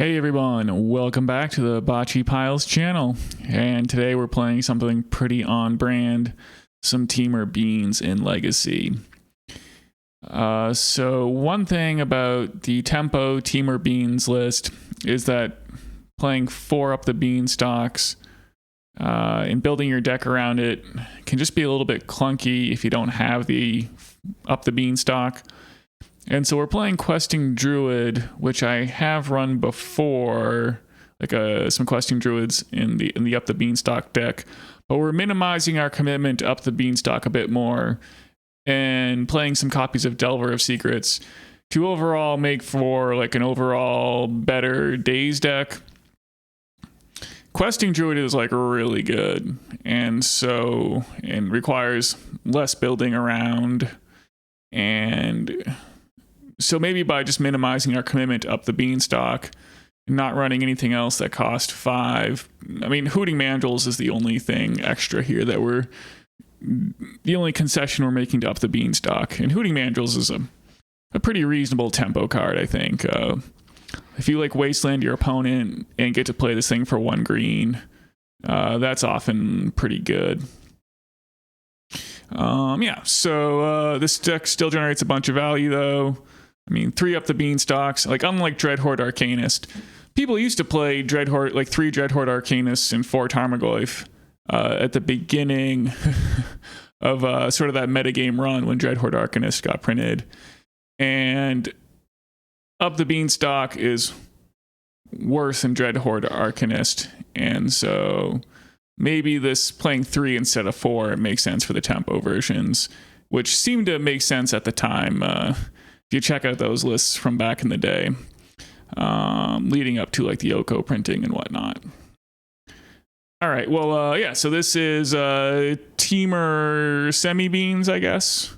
Hey everyone, welcome back to the Bocce Piles channel, and today we're playing something pretty on brand, some Temur beans in Legacy. So one thing about the Tempo Temur beans list is that playing 4 up the beanstalks and building your deck around it can just be a little bit clunky if you don't have the up the beanstalk. And so we're playing Questing Druid, which I have run before, like some Questing Druids in the Up the Beanstalk deck. But we're minimizing our commitment to Up the Beanstalk a bit more and playing some copies of Delver of Secrets to overall make for like an overall better Daze deck. Questing Druid is like really good, and requires less building around, and so maybe by just minimizing our commitment up the beanstalk, not running anything else that cost 5. I mean, Hooting Mandrills is the only thing extra here that the only concession we're making to up the beanstalk. And Hooting Mandrills is a pretty reasonable tempo card, I think. If you like Wasteland your opponent and get to play this thing for 1 green, that's often pretty good. So this deck still generates a bunch of value though. I mean, 3 up the beanstalks. Like, unlike Dreadhorde Arcanist, people used to play Dreadhorde, like 3 Dreadhorde Arcanists and 4 Tarmogoyf at the beginning of sort of that metagame run when Dreadhorde Arcanist got printed. And up the beanstalk is worse than Dreadhorde Arcanist. And so maybe this playing 3 instead of 4 makes sense for the tempo versions, which seemed to make sense at the time. If you check out those lists from back in the day, leading up to like the Oko printing and whatnot. All right, well, so this is Temur semi-beans, I guess.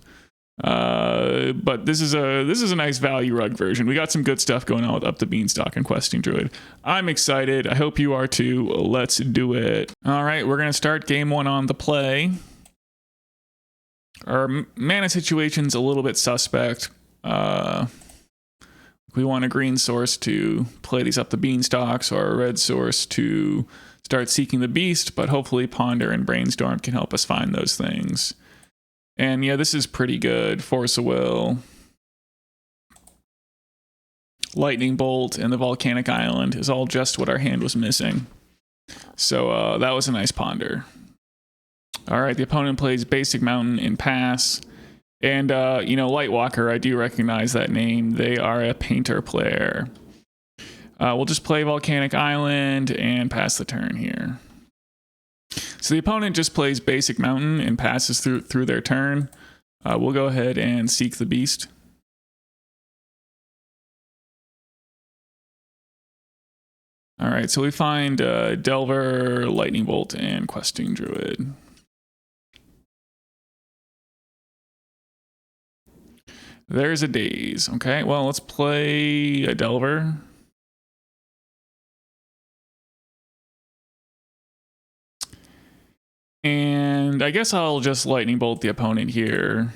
But this is a nice value rug version. We got some good stuff going on with Up the Beanstalk and Questing Druid. I'm excited. I hope you are too. Let's do it. All right, we're gonna start game 1 on the play. Our mana situation's a little bit suspect. We want a green source to play these up the beanstalks, or a red source to start seeking the beast, but hopefully Ponder and Brainstorm can help us find those things. And yeah, this is pretty good. Force of Will, Lightning Bolt, and the Volcanic Island is all just what our hand was missing. So that was a nice Ponder. All right, the opponent plays Basic Mountain in Pass. And, Lightwalker, I do recognize that name. They are a painter player. We'll just play Volcanic Island and pass the turn here. So the opponent just plays Basic Mountain and passes through their turn. We'll go ahead and seek the beast. All right, so we find Delver, Lightning Bolt, and Questing Druid. There's a Daze. Okay, well, let's play a Delver. And I guess I'll just Lightning Bolt the opponent here.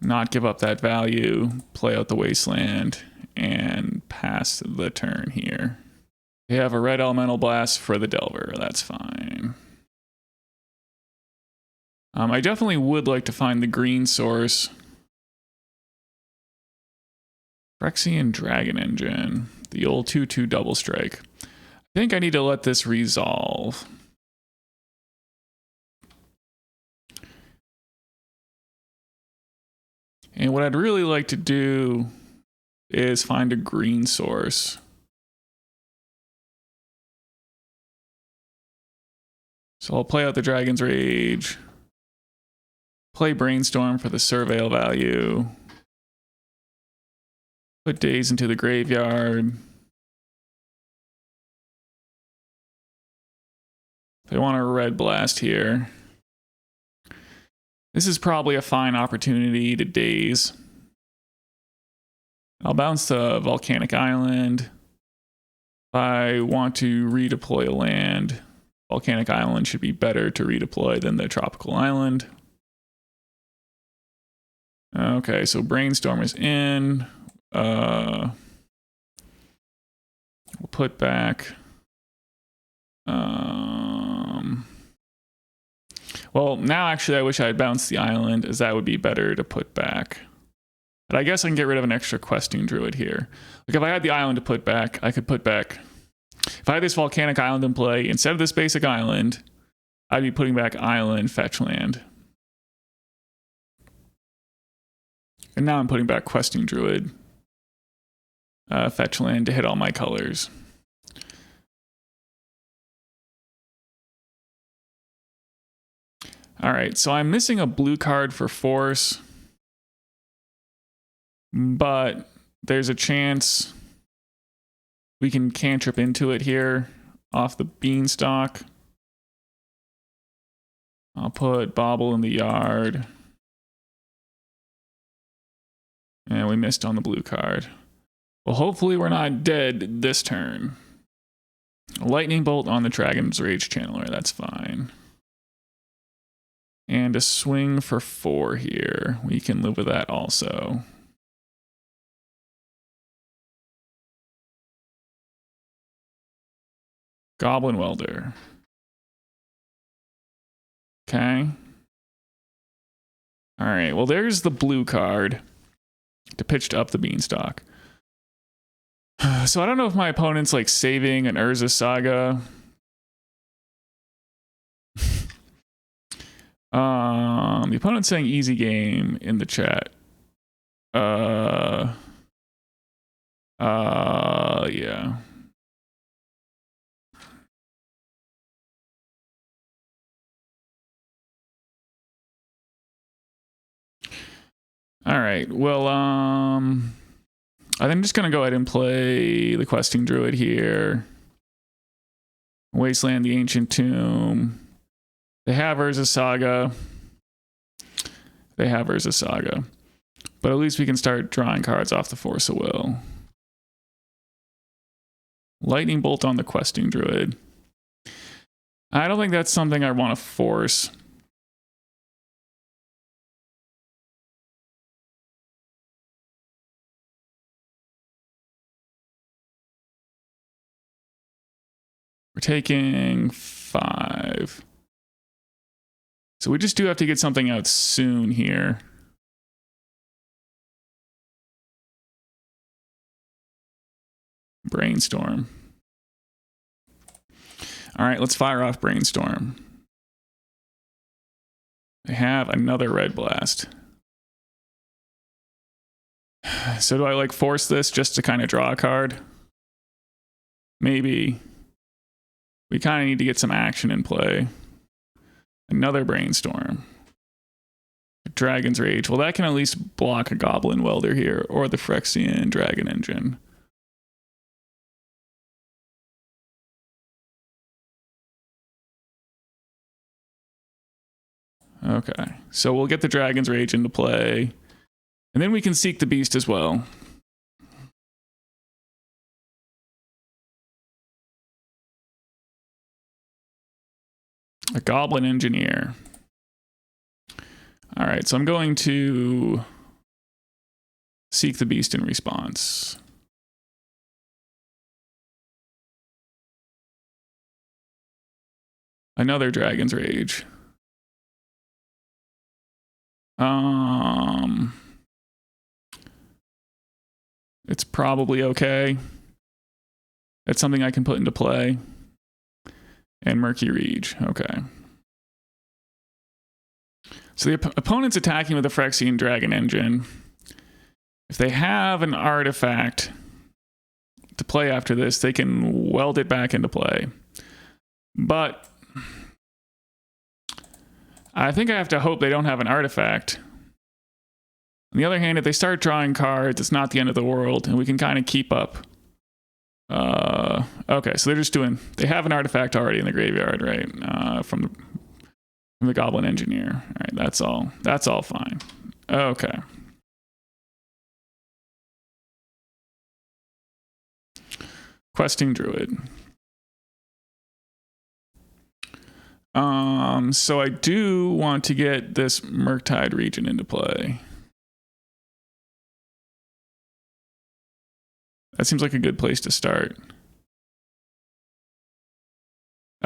Not give up that value, play out the Wasteland, and pass the turn here. We have a red Elemental Blast for the Delver. That's fine. I definitely would like to find the green source. Phyrexian Dragon Engine, the old 2/2 double strike. I think I need to let this resolve. And what I'd really like to do is find a green source. So I'll play out the Dragon's Rage. Play Brainstorm for the Surveil value. Put Daze into the graveyard. They want a red blast here. This is probably a fine opportunity to Daze. I'll bounce the Volcanic Island. If I want to redeploy a land, Volcanic Island should be better to redeploy than the Tropical Island. Okay, so Brainstorm is in. put back. Well, now actually I wish I had bounced the island, as that would be better to put back. But I guess I can get rid of an extra Questing Druid here. Like if I had the island to put back, I could put back... If I had this Volcanic Island in play, instead of this basic island, I'd be putting back island, fetch land. And now I'm putting back Questing Druid, fetch land to hit all my colors. All right, so I'm missing a blue card for Force, but there's a chance we can cantrip into it here off the Beanstalk. I'll put Bauble in the yard. And we missed on the blue card. Well, hopefully we're not dead this turn. A lightning bolt on the Dragon's Rage Channeler, that's fine. And a swing for 4 here. We can live with that also. Goblin Welder. Okay. All right, well, there's the blue card to pitch up the Beanstalk. So I don't know if my opponent's like saving an Urza Saga. The opponent's saying easy game in the chat. Yeah. All right. Well, I'm just gonna go ahead and play the Questing Druid here. Wasteland, the Ancient Tomb. They have Urza Saga. They have Urza Saga. But at least we can start drawing cards off the Force of Will. Lightning Bolt on the Questing Druid. I don't think that's something I want to force. We're taking 5. So we just do have to get something out soon here. Brainstorm. All right, let's fire off Brainstorm. They have another Red Blast. So do I like force this just to kind of draw a card? Maybe. We kind of need to get some action in play. Another Brainstorm. Dragon's Rage. Well, that can at least block a Goblin Welder here, or the Phyrexian Dragon Engine. Okay, so we'll get the Dragon's Rage into play, and then we can seek the Beast as well. A Goblin Engineer. All right, so I'm going to seek the Beast in response. Another Dragon's Rage. It's probably okay. It's something I can put into play. And Murky Reach, okay. So the opponent's attacking with a Phyrexian Dragon Engine. If they have an artifact to play after this, they can weld it back into play. But I think I have to hope they don't have an artifact. On the other hand, if they start drawing cards, it's not the end of the world, and we can kind of keep up. Okay, so they're just doing... They have an artifact already in the graveyard, right? From the Goblin Engineer. All right, that's all. That's all fine. Okay. Questing Druid. So I do want to get this Murktide Regent into play. That seems like a good place to start.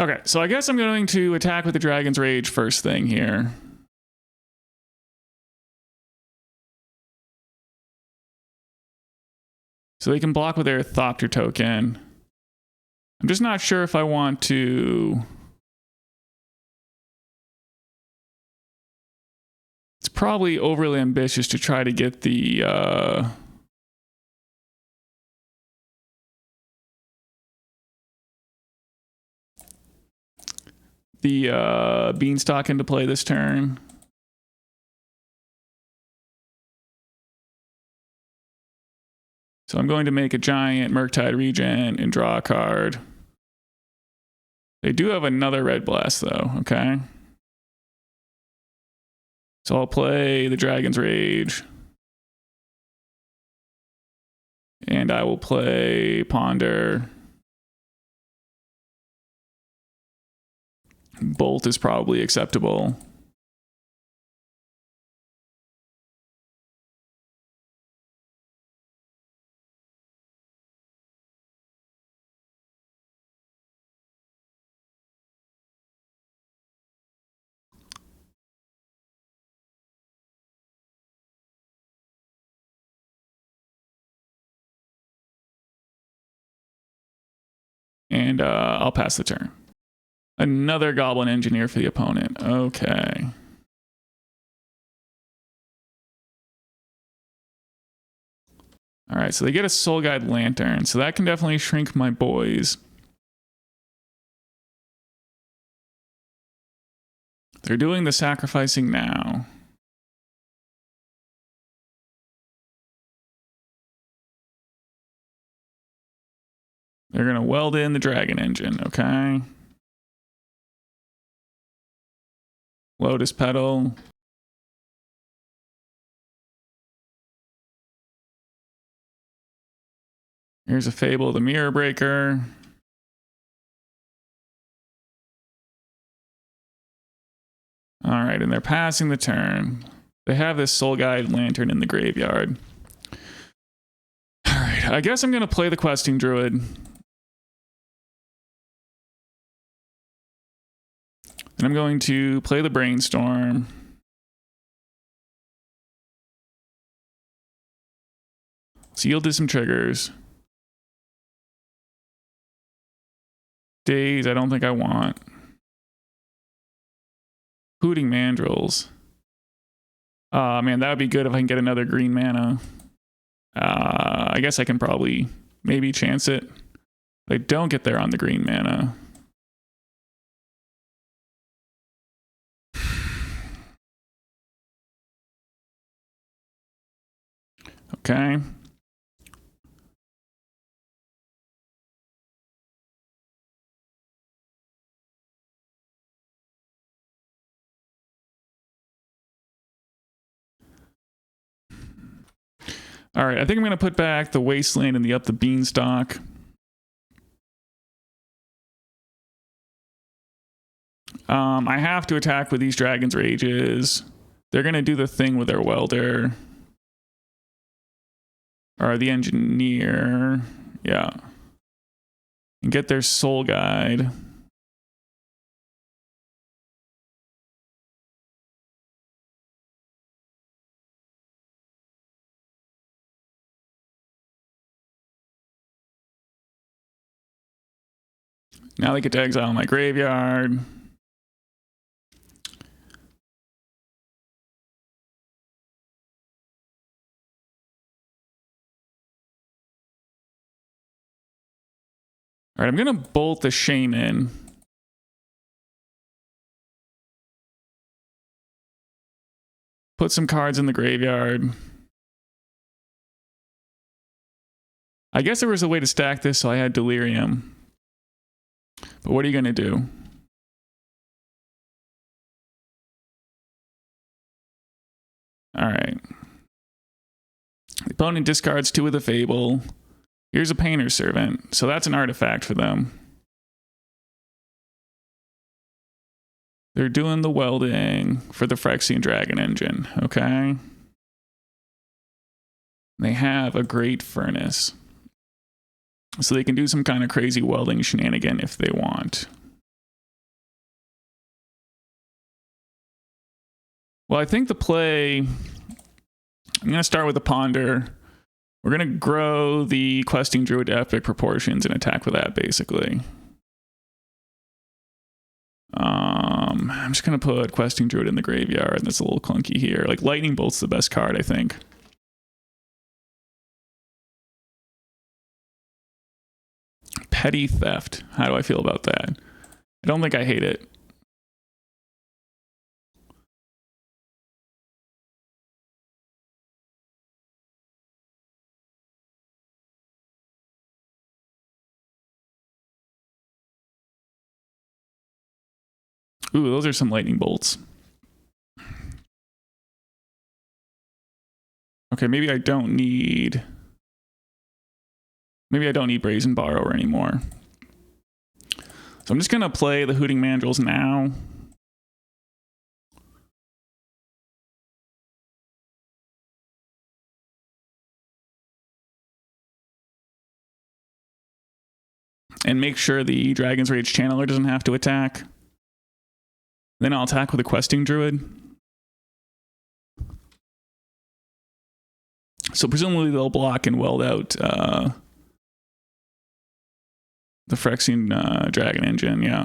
Okay, so I guess I'm going to attack with the Dragon's Rage first thing here. So they can block with their Thopter token. I'm just not sure if I want to... It's probably overly ambitious to try to get the... Beanstalk into play this turn. So I'm going to make a giant Murktide Regent and draw a card. They do have another red blast though, okay? So I'll play the Dragon's Rage. And I will play Ponder. Bolt is probably acceptable. And I'll pass the turn. Another Goblin Engineer for the opponent. Okay. All right, so they get a Soul Guide Lantern, so that can definitely shrink my boys. They're doing the sacrificing now. They're going to weld in the Dragon Engine, okay? Lotus Petal. Here's a Fable, the Mirror Breaker. All right, and they're passing the turn. They have this Soul Guide Lantern in the graveyard. All right, I guess I'm going to play the Questing Druid. And I'm going to play the Brainstorm. Let's yield to some triggers. Daze, I don't think I want. Hooting Mandrills. Man, that would be good if I can get another green mana. I guess I can probably maybe chance it. I don't get there on the green mana. Okay. All right, I think I'm going to put back the Wasteland and the Beanstalk. I have to attack with these Dragon's Rages. They're going to do the thing with their Welder. Or the Engineer. Yeah. And get their Soul Guide. Now they get to exile my graveyard. All right, I'm going to bolt the Shaman. Put some cards in the graveyard. I guess there was a way to stack this, so I had Delirium. But what are you going to do? All right. The opponent discards 2 of the Fable. Here's a Painter's Servant. So that's an artifact for them. They're doing the welding for the Phyrexian Dragon Engine. Okay. They have a Great Furnace. So they can do some kind of crazy welding shenanigan if they want. Well, I think the play, I'm going to start with the Ponder. We're going to grow the Questing Druid to epic proportions and attack with that, basically. I'm just going to put Questing Druid in the graveyard. That's a little clunky here. Like, Lightning Bolt's the best card, I think. Petty Theft. How do I feel about that? I don't think I hate it. Ooh, those are some lightning bolts. Okay, maybe I don't need Brazen Borrower anymore. So I'm just gonna play the Hooting Mandrills now. And make sure the Dragon's Rage Channeler doesn't have to attack. Then I'll attack with a Questing Druid. So presumably they'll block and weld out the Phyrexian Dragon Engine, yeah.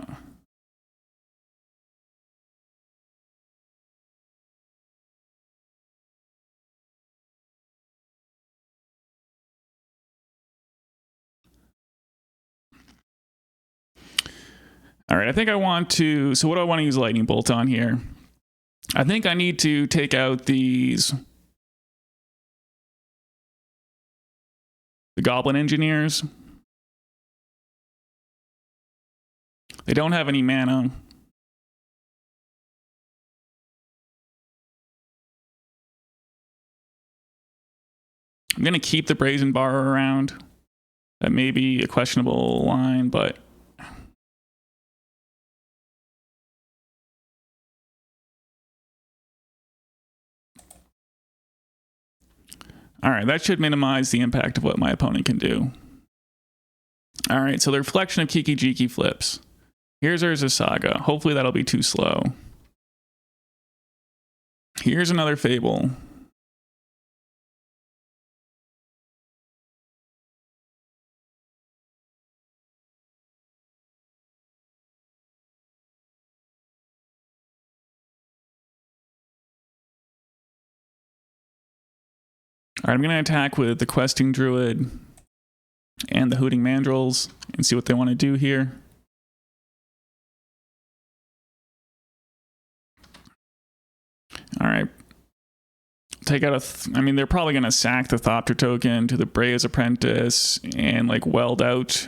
All right, I think I want to, so what do I want to use Lightning Bolt on here? I think I need to take out the Goblin Engineers. They don't have any mana. I'm going to keep the Brazen Borrower around. That may be a questionable line, but all right, that should minimize the impact of what my opponent can do. All right, so the Reflection of Kiki Jiki flips. Here's Urza Saga. Hopefully that'll be too slow. Here's another Fable. All right, I'm going to attack with the Questing Druid and the Hooting Mandrills and see what they want to do here. All right. Take out I mean, they're probably going to sack the Thopter token to the Brea's Apprentice and like weld out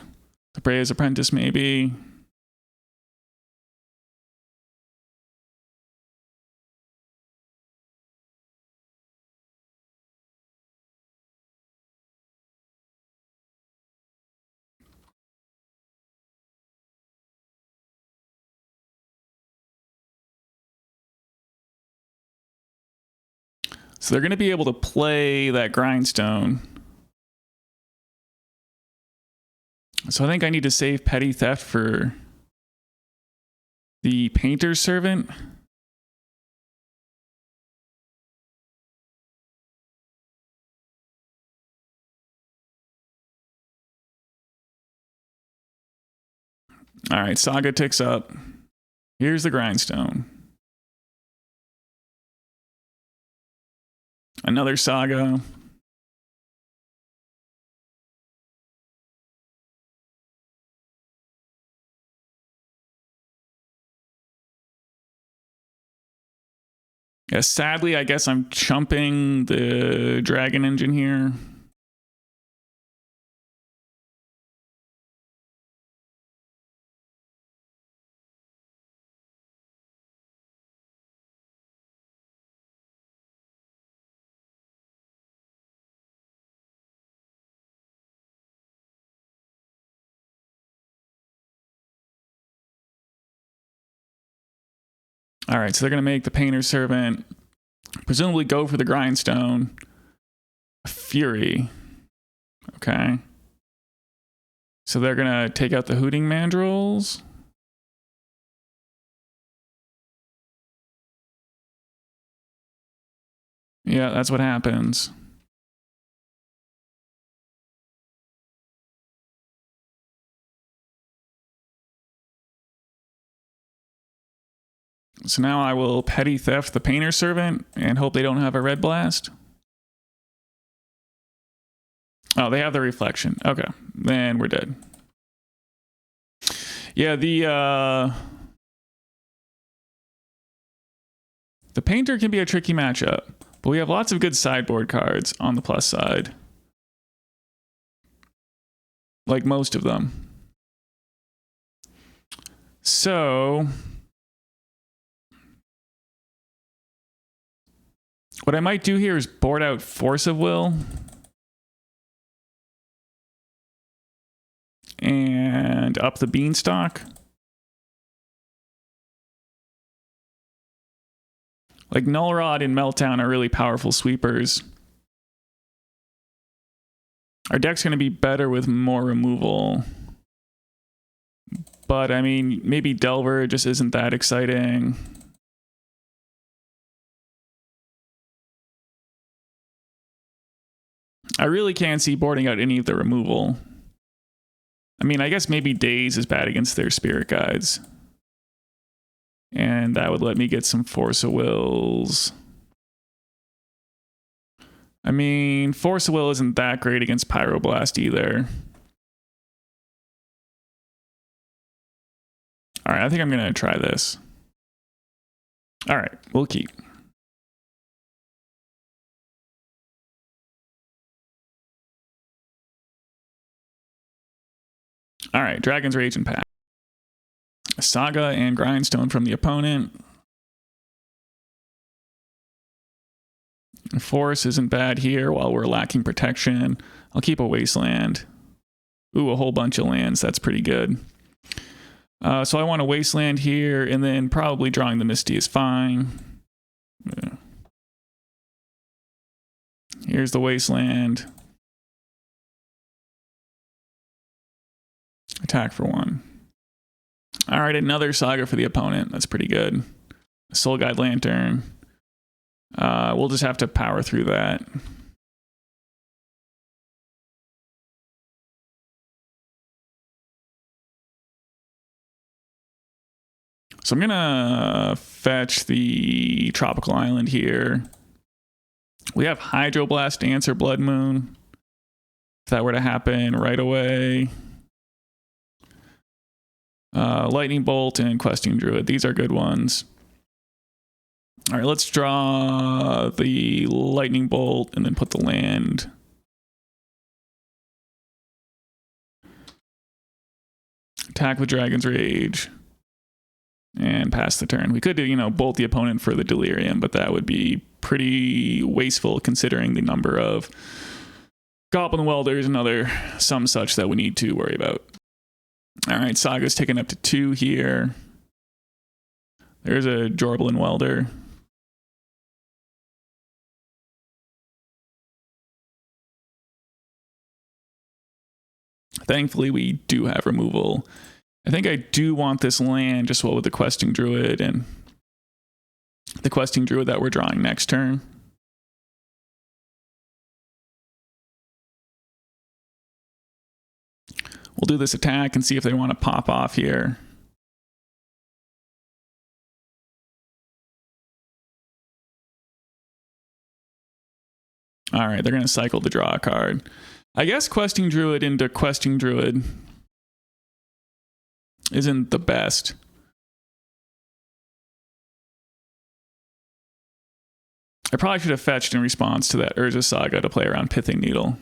the Brea's Apprentice maybe. So they're going to be able to play that Grindstone. So I think I need to save Petty Theft for the Painter's Servant. All right, Saga ticks up. Here's the Grindstone. Another Saga. Yeah, sadly, I guess I'm chumping the Dragon Engine here. All right, so they're going to make the Painter's Servant, presumably go for the Grindstone. Fury. Okay. So they're going to take out the Hooting Mandrills. Yeah, that's what happens. So now I will Petty Theft the Painter Servant and hope they don't have a red blast. Oh, they have the Reflection. Okay, then we're dead. Yeah, the Painter can be a tricky matchup, but we have lots of good sideboard cards on the plus side. Like most of them. So what I might do here is board out Force of Will. And up the Beanstalk. Like Null Rod and Meltdown are really powerful sweepers. Our deck's going to be better with more removal. But I mean, maybe Delver just isn't that exciting. I really can't see boarding out any of the removal. I mean, I guess maybe Daze is bad against their Spirit Guides. And that would let me get some Force of Wills. I mean, Force of Will isn't that great against Pyroblast either. All right, I think I'm going to try this. All right, we'll keep. All right, Dragon's Rage and Pack. Saga and Grindstone from the opponent. Force isn't bad here while we're lacking protection. I'll keep a Wasteland. Ooh, a whole bunch of lands. That's pretty good. So I want a Wasteland here, and then probably drawing the Misty is fine. Yeah. Here's the Wasteland. Attack for 1. All right, another Saga for the opponent. That's pretty good. Soul Guide Lantern. We'll just have to power through that. So I'm gonna fetch the Tropical Island here. We have Hydroblast to answer Blood Moon. If that were to happen right away. Lightning Bolt and Questing Druid. These are good ones. All right, let's draw the Lightning Bolt and then put the land. Attack with Dragon's Rage. And pass the turn. We could do, you know, bolt the opponent for the Delirium, but that would be pretty wasteful considering the number of Goblin Welders and other some such that we need to worry about. All right, Saga's taken up to 2 here. There's a Jorblin Welder. Thankfully, we do have removal. I think I do want this land just with the Questing Druid and the Questing Druid that we're drawing next turn. We'll do this attack and see if they want to pop off here. All right, they're going to cycle to draw a card. I guess Questing Druid into Questing Druid isn't the best. I probably should have fetched in response to that Urza Saga to play around Pithing Needle.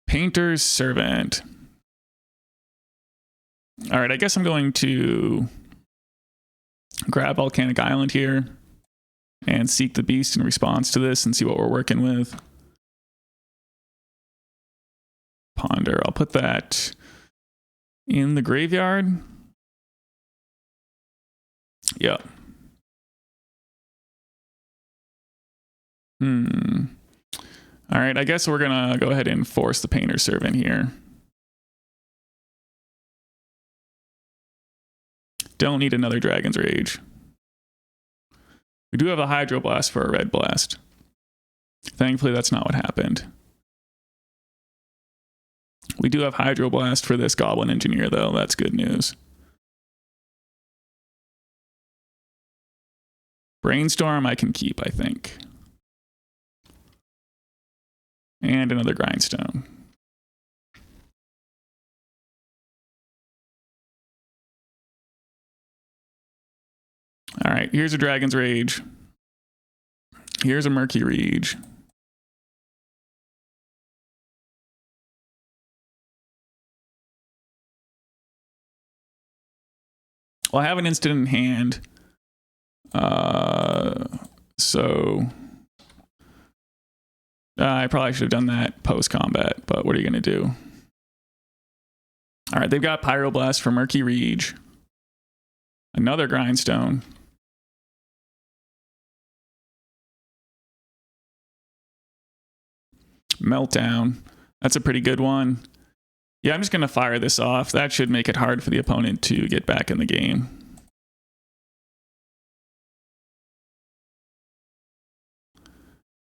Painter's Servant. All right, I guess I'm going to grab Volcanic Island here and seek the beast in response to this and see what we're working with. Ponder. I'll put that in the graveyard. Yep. All right, I guess we're gonna go ahead and force the Painter's Servant here. Don't need another Dragon's Rage. We do have a Hydroblast for a red blast. Thankfully, that's not what happened. We do have Hydroblast for this Goblin Engineer, though. That's good news. Brainstorm I can keep, I think. And another Grindstone. All right, here's a Dragon's Rage. Here's a Murky Rage. Well, I have an instant in hand. So I probably should have done that post-combat, but what are you going to do? All right, they've got Pyroblast for Murky Rage. Another Grindstone. Meltdown. That's a pretty good one. Yeah, I'm just going to fire this off. That should make it hard for the opponent to get back in the game.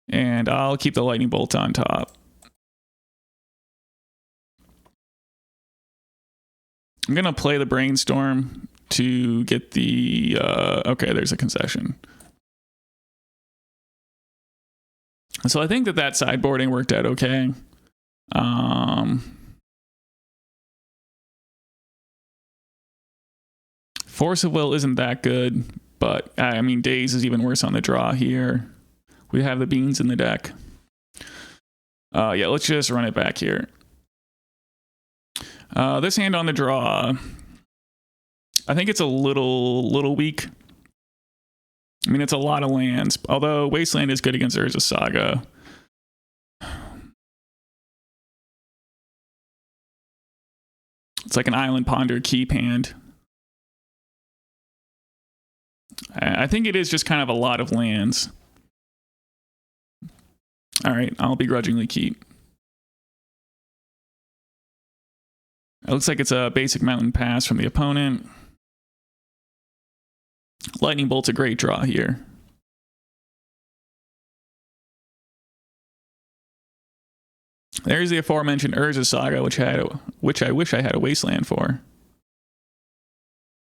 And I'll keep the Lightning Bolt on top. I'm going to play the Brainstorm to get the... okay, there's a concession. So I think that sideboarding worked out okay. Force of Will isn't that good, but I mean, Daze is even worse on the draw here. We have the beans in the deck. Yeah, let's just run it back here. This hand on the draw, I think it's a little weak. I mean, it's a lot of lands, although Wasteland is good against Urza Saga. It's like an Island Ponder keep hand. I think it is just kind of a lot of lands. All right, I'll begrudgingly keep. It looks like it's a basic Mountain Pass from the opponent. Lightning Bolt's a great draw here. There's the aforementioned Urza Saga, which I wish I had a Wasteland for.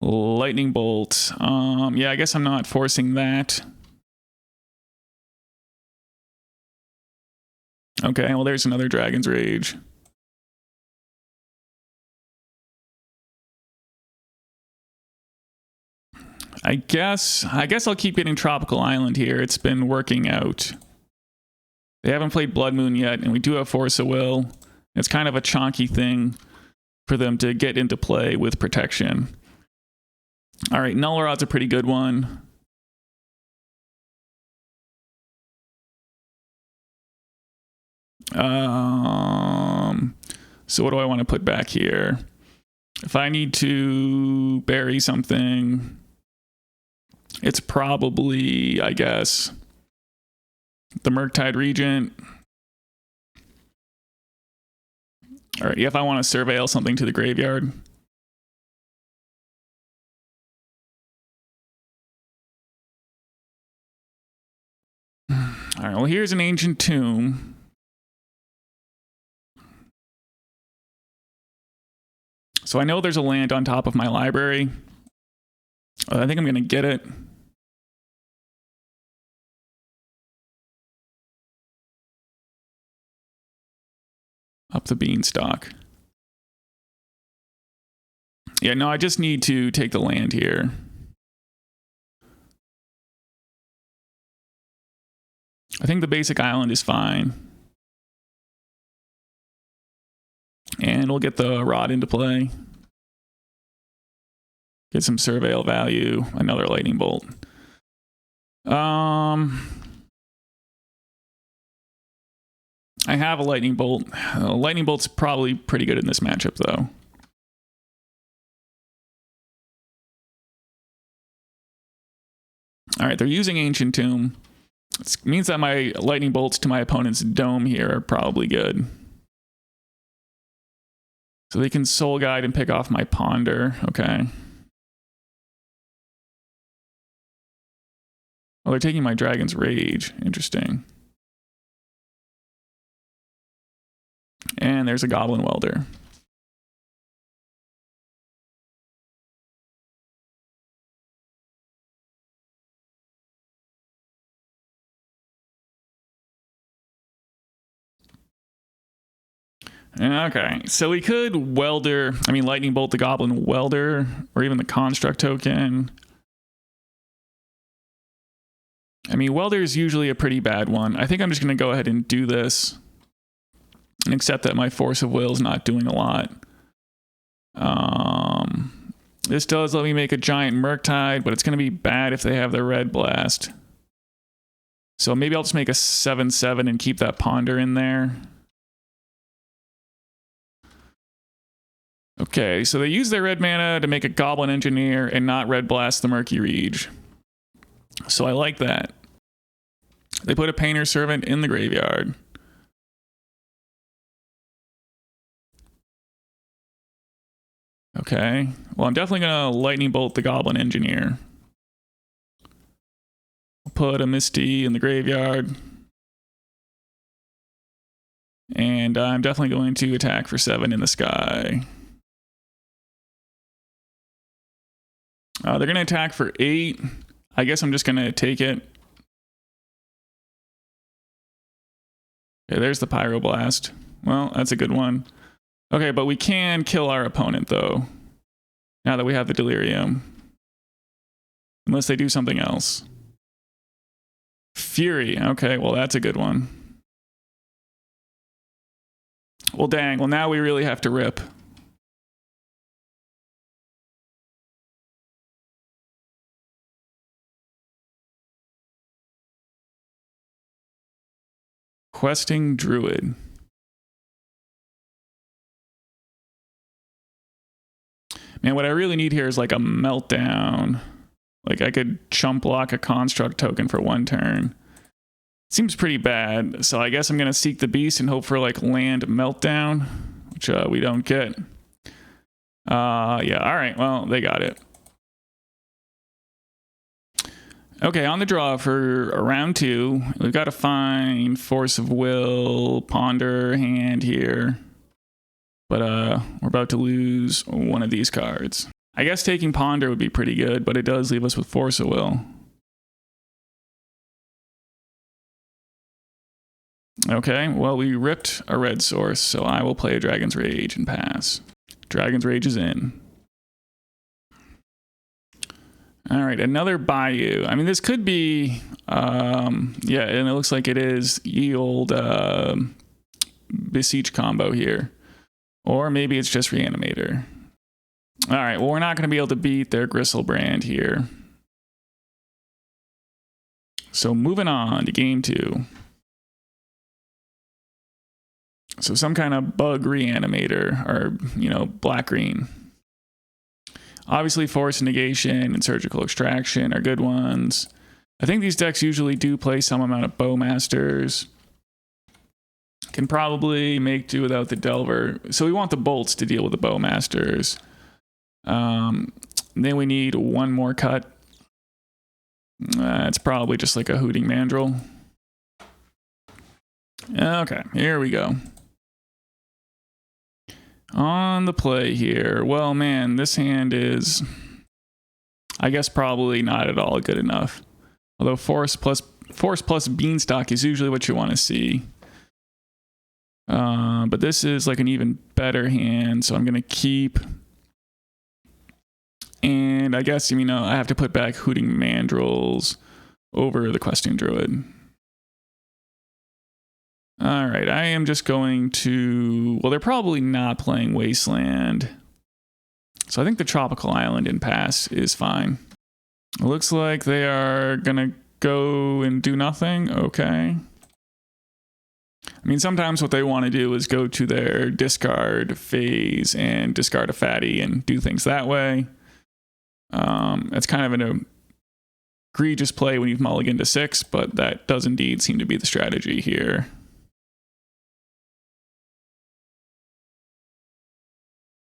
Lightning Bolt. Yeah, I guess I'm not forcing that. Okay, well, there's another Dragon's Rage. I guess I'll keep getting Tropical Island here. It's been working out. They haven't played Blood Moon yet, and we do have Force of Will. It's kind of a chonky thing for them to get into play with protection. All right, Null Rod's a pretty good one. So what do I want to put back here? If I need to bury something, it's probably, I guess, the Murktide Regent. All right, if I want to surveil something to the graveyard. All right, well, here's an Ancient Tomb. So I know there's a land on top of my library. I think I'm going to get it. Up the beanstalk. Yeah, no, I just need to take the land here. I think the basic island is fine. And we'll get the Rod into play. Get some surveil value. Another Lightning Bolt. I have a Lightning Bolt. Lightning Bolt's probably pretty good in this matchup, though. All right, they're using Ancient Tomb. It means that my Lightning Bolts to my opponent's Dome here are probably good. So they can Soul Guide and pick off my Ponder. Okay. Oh, they're taking my Dragon's Rage. Interesting. And there's a Goblin Welder. Okay, so we could Welder, I mean Lightning Bolt the Goblin Welder, or even the Construct token. I mean, Welder is usually a pretty bad one. I think I'm just going to go ahead and do this and accept that my Force of Will is not doing a lot. This does let me make a giant Murktide, but it's going to be bad if they have the Red Blast. So maybe I'll just make a 7/7 and keep that Ponder in there. Okay, so they use their red mana to make a Goblin Engineer and not Red Blast the Murky Rege. So I like that. They put a Painter Servant in the graveyard. Okay, well I'm definitely going to Lightning Bolt the Goblin Engineer. I'll put a Misty in the graveyard. And I'm definitely going to attack for 7 in the sky. They're going to attack for 8. I guess I'm just going to take it. Okay, there's the Pyroblast. Well, that's a good one. Okay, but we can kill our opponent, though. Now that we have the Delirium. Unless they do something else. Fury. Okay, well, that's a good one. Well, dang. Well, now we really have to rip. Questing Druid. Man, what I really need here is like a Meltdown. Like I could chump block a Construct token for 1 turn. Seems pretty bad. So I guess I'm going to seek the Beast and hope for like land Meltdown, which we don't get. Yeah, all right. Well, they got it. Okay, on the draw for round 2, we've got to find Force of Will, Ponder hand here. But we're about to lose one of these cards. I guess taking Ponder would be pretty good, but it does leave us with Force of Will. Okay, well, we ripped a red source, so I will play a Dragon's Rage and pass. Dragon's Rage is in. All right, another Bayou. I mean, this could be, yeah, and it looks like it is ye old Beseech combo here. Or maybe it's just Reanimator. All right, well, we're not going to be able to beat their Gristlebrand here. So moving on to game 2. So some kind of bug Reanimator, or, you know, black-green. Obviously, Force of Negation and Surgical Extraction are good ones. I think these decks usually do play some amount of Bowmasters. Can probably make do without the Delver. So we want the Bolts to deal with the Bowmasters. Then we need 1 more cut. It's probably just like a Hooting Mandrill. Okay, here we go. On the play here. Well, man, this hand is, I guess, probably not at all good enough. Although Force plus Beanstalk is usually what you want to see. But this is like an even better hand, so I'm going to keep. And I guess, you know, I have to put back Hooting Mandrills over the Questing Druid. All right, I am just going to, well, they're probably not playing Wasteland. So I think the Tropical Island in pass is fine. It looks like they are going to go and do nothing. Okay. I mean, sometimes what they want to do is go to their discard phase and discard a fatty and do things that way. That's kind of an egregious play when you've mulliganed to 6, but that does indeed seem to be the strategy here.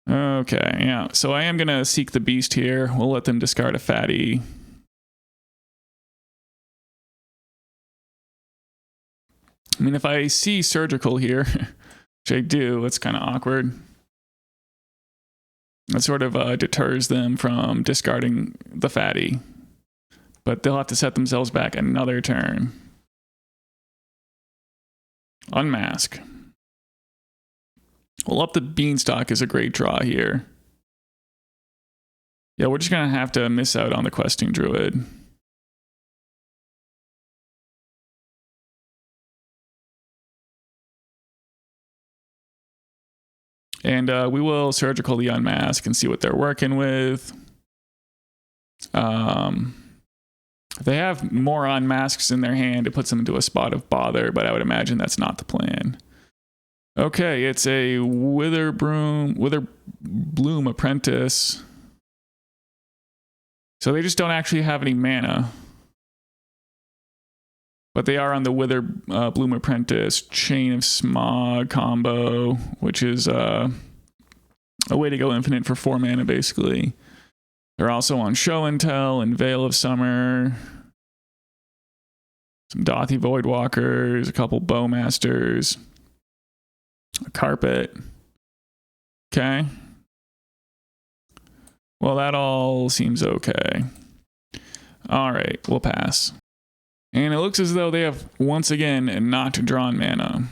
Okay, yeah. So I am going to seek the Beast here. We'll let them discard a fatty. I mean, if I see Surgical here, which I do, it's kind of awkward. That sort of deters them from discarding the fatty. But they'll have to set themselves back another turn. Unmask. Well, Up the Beanstalk is a great draw here. Yeah, we're just going to have to miss out on the Questing Druid. And we will Surgical the Unmask and see what they're working with. They have more Unmasks in their hand. It puts them into a spot of bother, but I would imagine that's not the plan. Okay, it's a Witherbloom Apprentice. So they just don't actually have any mana. But they are on the Witherbloom Apprentice Chain of Smog combo, which is a way to go infinite for 4 mana, basically. They're also on Show and Tell and Veil of Summer. Some Dothy Voidwalkers, a couple Bowmasters, a Carpet. Okay. Well, that all seems okay. All right, we'll pass. And it looks as though they have, once again, not drawn mana.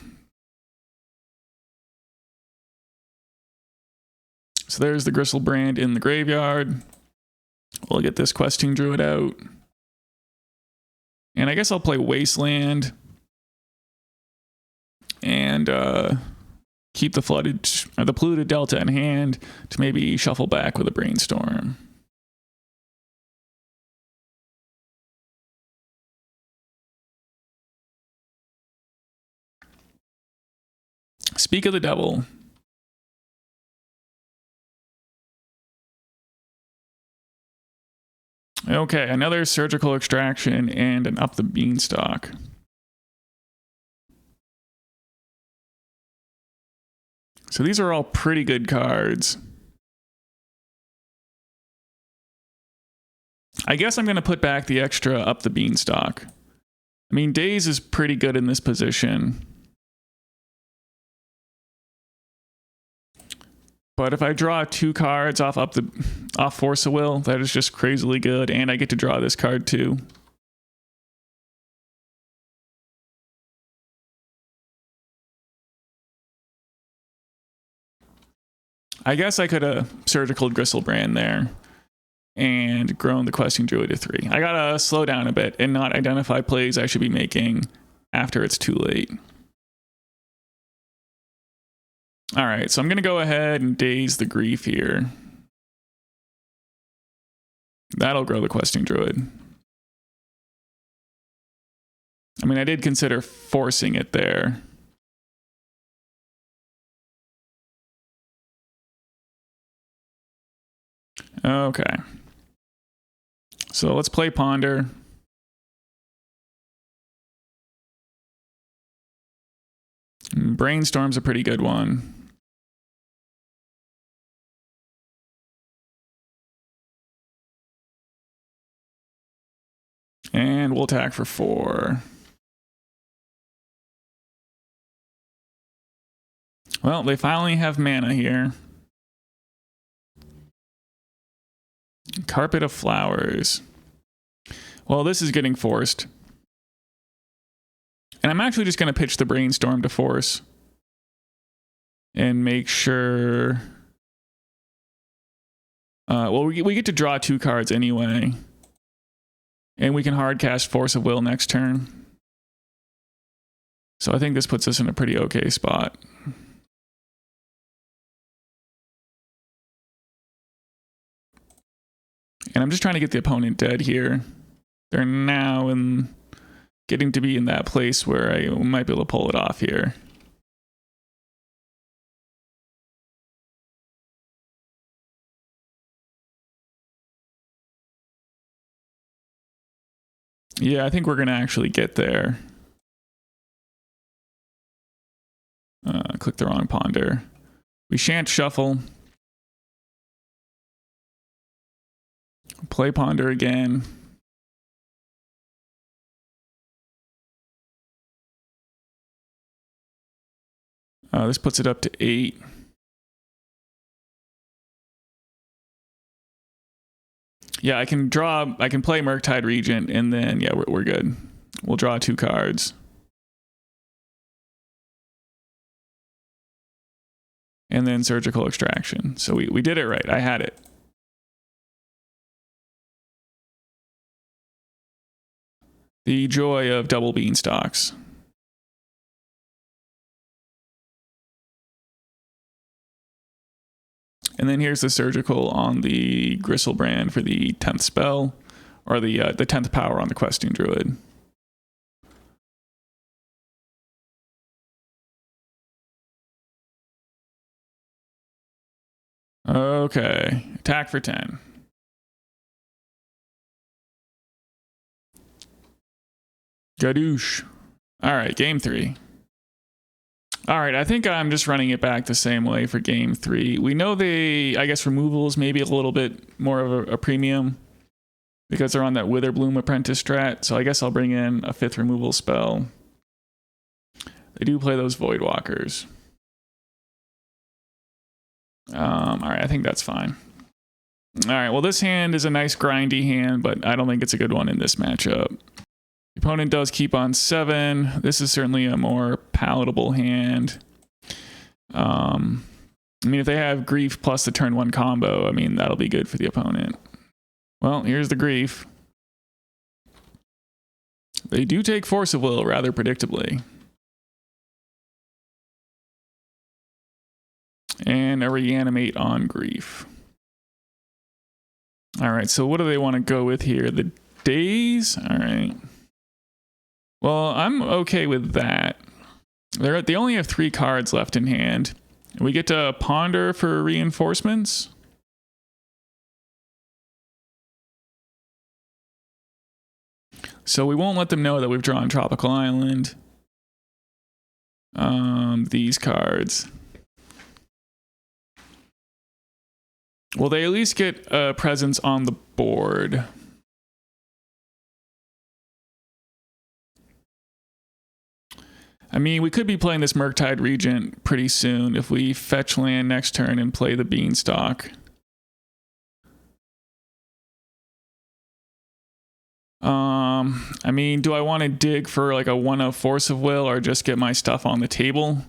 So there's the Gristlebrand in the graveyard. We'll get this Questing Druid out. And I guess I'll play Wasteland. And keep the polluted Delta in hand to maybe shuffle back with a Brainstorm. Speak of the Devil. Okay, another Surgical Extraction and an Up the Beanstalk. So these are all pretty good cards. I guess I'm going to put back the extra Up the Beanstalk. I mean, Daze is pretty good in this position. But if I draw 2 cards off Force of Will, that is just crazily good, and I get to draw this card too. I guess I could have Surgical Gristlebrand there and grown the Questing Druid to 3. I gotta slow down a bit and not identify plays I should be making after it's too late. All right, so I'm going to go ahead and Daze the Grief here. That'll grow the Questing Druid. I mean, I did consider forcing it there. Okay. So let's play Ponder. Brainstorm's a pretty good one. And we'll attack for 4. Well, they finally have mana here. Carpet of Flowers. Well, this is getting forced. And I'm actually just going to pitch the Brainstorm to force. And make sure... well, we get to draw 2 cards anyway. And we can hard cast Force of Will next turn. So I think this puts us in a pretty okay spot. And I'm just trying to get the opponent dead here. They're now getting to be in that place where I might be able to pull it off here. Yeah, I think we're going to actually get there. Click the wrong Ponder. We shan't shuffle. Play Ponder again. This puts it up to 8. Yeah, I can play Murktide Regent, and then, yeah, we're good. We'll draw 2 cards. And then Surgical Extraction. So we did it right. I had it. The joy of double beanstalks. And then here's the Surgical on the Gristlebrand for the 10th spell, or the 10th power on the Questing Druid. Okay, attack for 10. Gadoosh. All right, game 3. All right, I think I'm just running it back the same way for game 3. We know I guess removals maybe a little bit more of a premium because they're on that Witherbloom Apprentice strat. So I guess I'll bring in a 5th removal spell. They do play those Voidwalkers. All right, I think that's fine. All right, well, this hand is a nice grindy hand, but I don't think it's a good one in this matchup. The opponent does keep on 7. This is certainly a more palatable hand. I mean, if they have Grief plus the turn 1 combo, I mean, that'll be good for the opponent. Well, here's the Grief. They do take Force of Will rather predictably. And a Reanimate on Grief. All right, so what do they want to go with here? The Daze? All right. Well, I'm okay with that. They only have 3 cards left in hand. We get to ponder for reinforcements. So we won't let them know that we've drawn Tropical Island. These cards. Will they at least get a presence on the board? I mean, we could be playing this Murktide Regent pretty soon if we fetch land next turn and play the Beanstalk. I mean, do I want to dig for like a 1-0 Force of Will or just get my stuff on the table?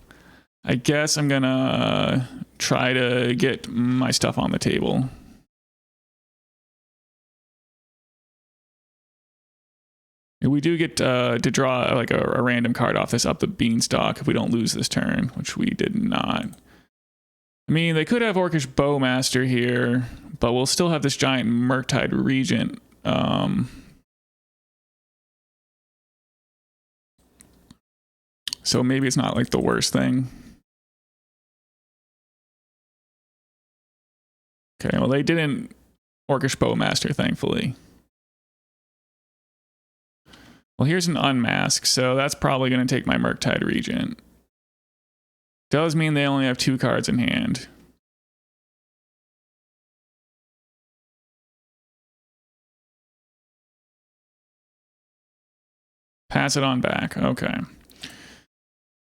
I guess I'm gonna try to get my stuff on the table. We do get to draw like a random card off this up the Beanstalk if we don't lose this turn, which we did not. I mean, they could have Orcish Bowmaster here, but we'll still have this giant Murktide Regent. So maybe it's not like the worst thing. Okay, well, they didn't Orcish Bowmaster, thankfully. Well, here's an Unmask, so that's probably going to take my Murktide Regent. Does mean they only have 2 cards in hand. Pass it on back. Okay.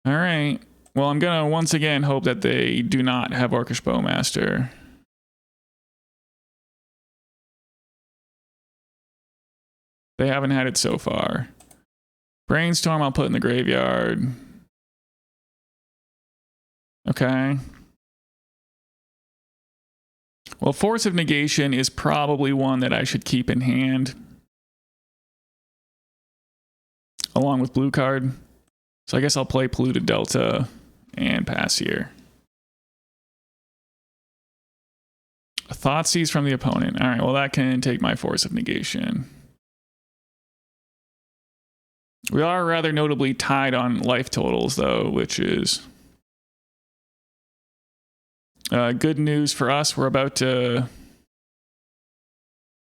All right. Well, I'm going to once again hope that they do not have Orcish Bowmaster. They haven't had it so far. Brainstorm I'll put in the graveyard. Okay. Well, Force of Negation is probably one that I should keep in hand. Along with blue card. So I guess I'll play Polluted Delta and pass here. Thoughtseize from the opponent. All right, well, that can take my Force of Negation. We are rather notably tied on life totals, though, which is good news for us. We're about to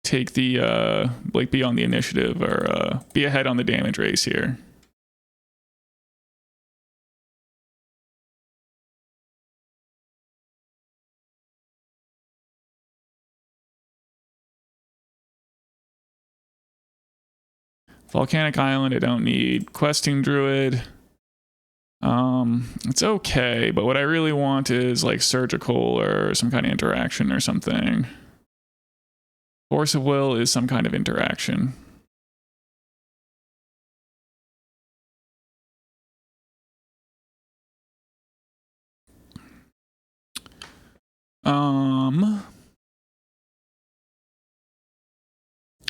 take the, like, be on the initiative or be ahead on the damage race here. Volcanic Island, I don't need. Questing Druid. It's okay, but what I really want is like surgical or some kind of interaction or something. Force of Will is some kind of interaction.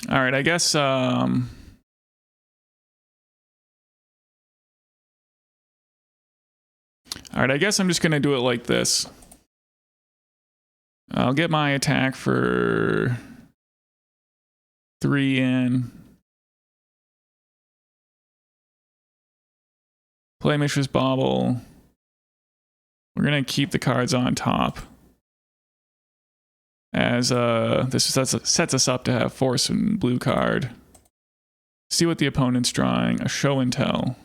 All right, I guess all right, I guess I'm just going to do it like this. I'll get my attack for 3 in. Play Mishra's Bauble. We're going to keep the cards on top. As this sets us up to have Force and blue card. See what the opponent's drawing. A show and tell.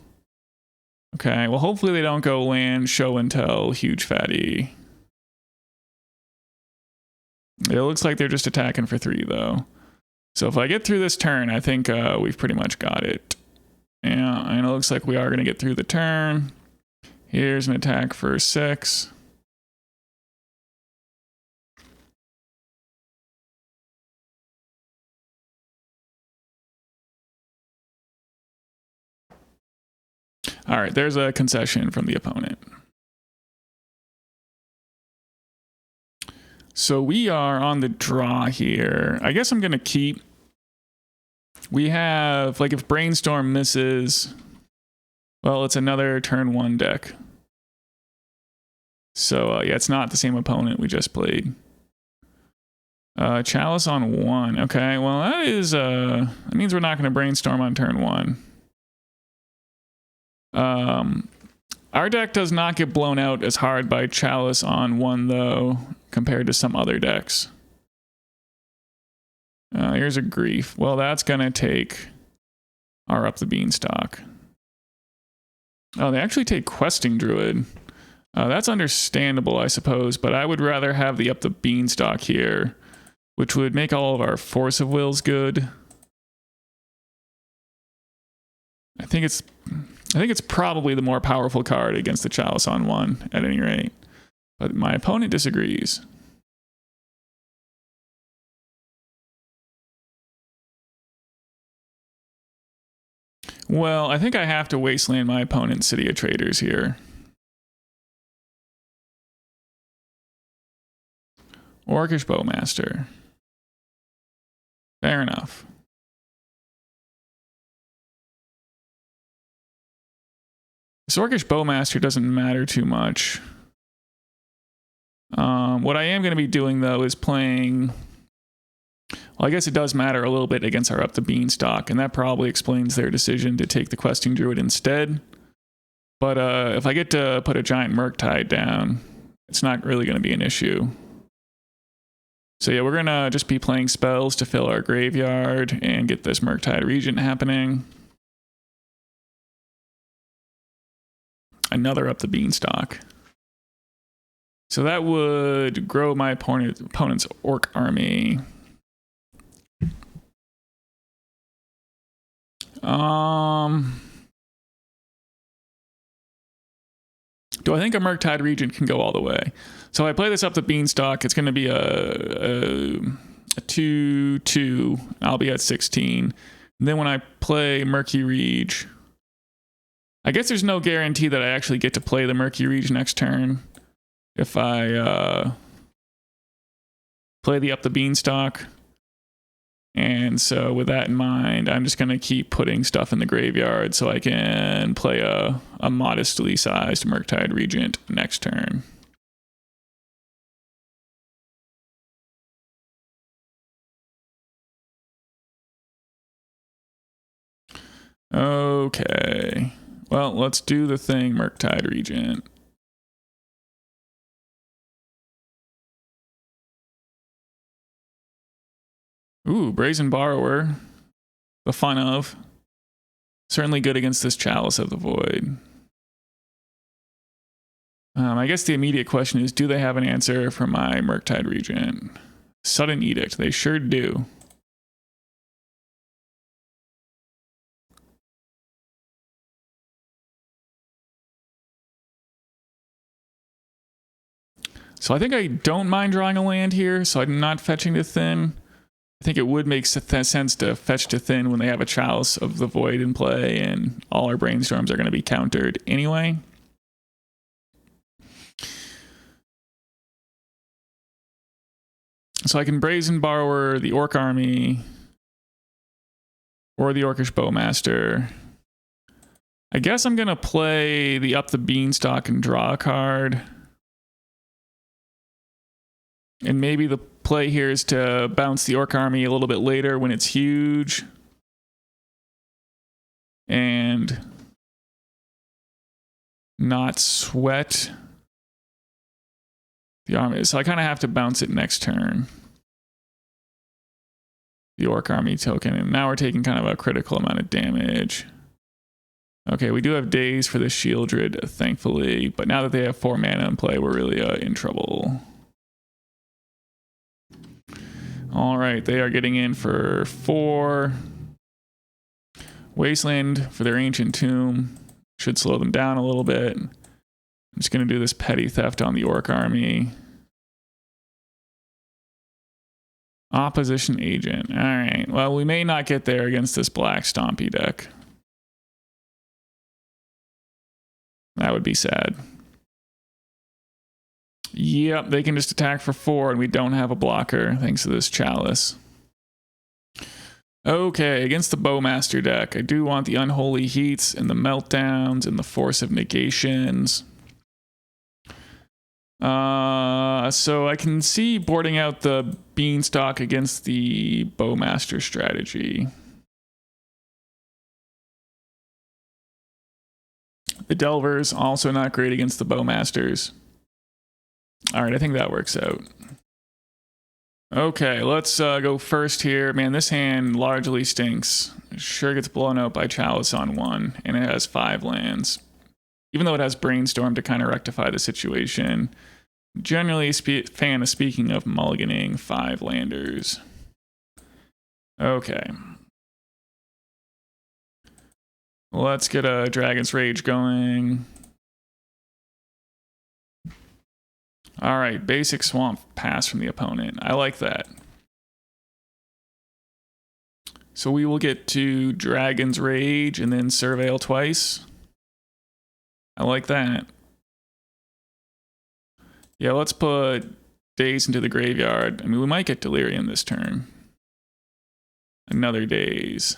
Okay, well hopefully they don't go land, show and tell, huge fatty. It looks like they're just attacking for 3 though. So if I get through this turn, I think we've pretty much got it. Yeah, and it looks like we are going to get through the turn. Here's an attack for 6. All right, there's a concession from the opponent. So we are on the draw here. I guess I'm going to keep. We have, like, if Brainstorm misses, well, it's another turn 1 deck. So, yeah, it's not the same opponent we just played. Chalice on 1. Okay, well, that is, that means we're not going to Brainstorm on turn 1. Our deck does not get blown out as hard by Chalice on 1, though, compared to some other decks. Here's a Grief. Well, that's going to take our Up the Beanstalk. Oh, they actually take Questing Druid. That's understandable, I suppose, but I would rather have the Up the Beanstalk here, which would make all of our Force of Wills good. I think it's probably the more powerful card against the Chalice on 1, at any rate. But my opponent disagrees. Well, I think I have to Wasteland my opponent's City of Traders here. Orcish Bowmaster. Fair enough. This Orcish Bowmaster doesn't matter too much. What I am going to be doing, though, is playing... Well, I guess it does matter a little bit against our Up the Beanstalk, and that probably explains their decision to take the Questing Druid instead. But if I get to put a giant Murktide down, it's not really going to be an issue. So yeah, we're going to just be playing spells to fill our graveyard and get this Murktide Regent happening. Another Up the Beanstalk. So that would grow my opponent's Orc army. Do I think a Murktide Regent can go all the way? So I play this Up the Beanstalk. It's going to be a 2/2. I'll be at 16. And then when I play Murky Rege, I guess there's no guarantee that I actually get to play the Murky Rege next turn if I play the Up the Beanstalk. And so with that in mind, I'm just going to keep putting stuff in the graveyard so I can play a modestly sized Murktide Regent next turn. Okay. Well, let's do the thing, Murktide Regent. Ooh, Brazen Borrower. The fun of. Certainly good against this Chalice of the Void. I guess the immediate question is, do they have an answer for my Murktide Regent? Sudden Edict. They sure do. So I think I don't mind drawing a land here, so I'm not fetching to Thin. I think it would make sense to fetch to Thin when they have a Chalice of the Void in play, and all our Brainstorms are going to be countered anyway. So I can Brazen Borrower the Orc Army, or the Orcish Bowmaster. I guess I'm going to play the Up the Beanstalk and draw a card. And maybe the play here is to bounce the Orc Army a little bit later when it's huge. And not sweat the army. So I kind of have to bounce it next turn. The Orc Army token. And now we're taking kind of a critical amount of damage. Okay, we do have Daze for the Shieldred, thankfully. But now that they have 4 mana in play, we're really in trouble. All right, they are getting in for 4. Wasteland for their Ancient Tomb. Should slow them down a little bit. I'm just going to do this Petty Theft on the Orc Army. Opposition Agent. All right, well, we may not get there against this black Stompy deck. That would be sad. Yep, they can just attack for 4 and we don't have a blocker thanks to this Chalice. Okay, against the Bowmaster deck, I do want the Unholy Heats and the Meltdowns and the Force of Negations. So I can see boarding out the Beanstalk against the Bowmaster strategy. The Delvers, also not great against the Bowmasters. Alright, I think that works out. Okay, let's go first here. Man, this hand largely stinks. It sure gets blown out by Chalice on 1, and it has 5 lands. Even though it has Brainstorm to kind of rectify the situation. Generally, fan of speaking of mulliganing 5 landers. Okay. Let's get a Dragon's Rage going. All right, basic Swamp Pass from the opponent. I like that. So we will get to Dragon's Rage and then Surveil twice. I like that. Yeah, let's put Daze into the graveyard. I mean, we might get Delirium this turn. Another Daze.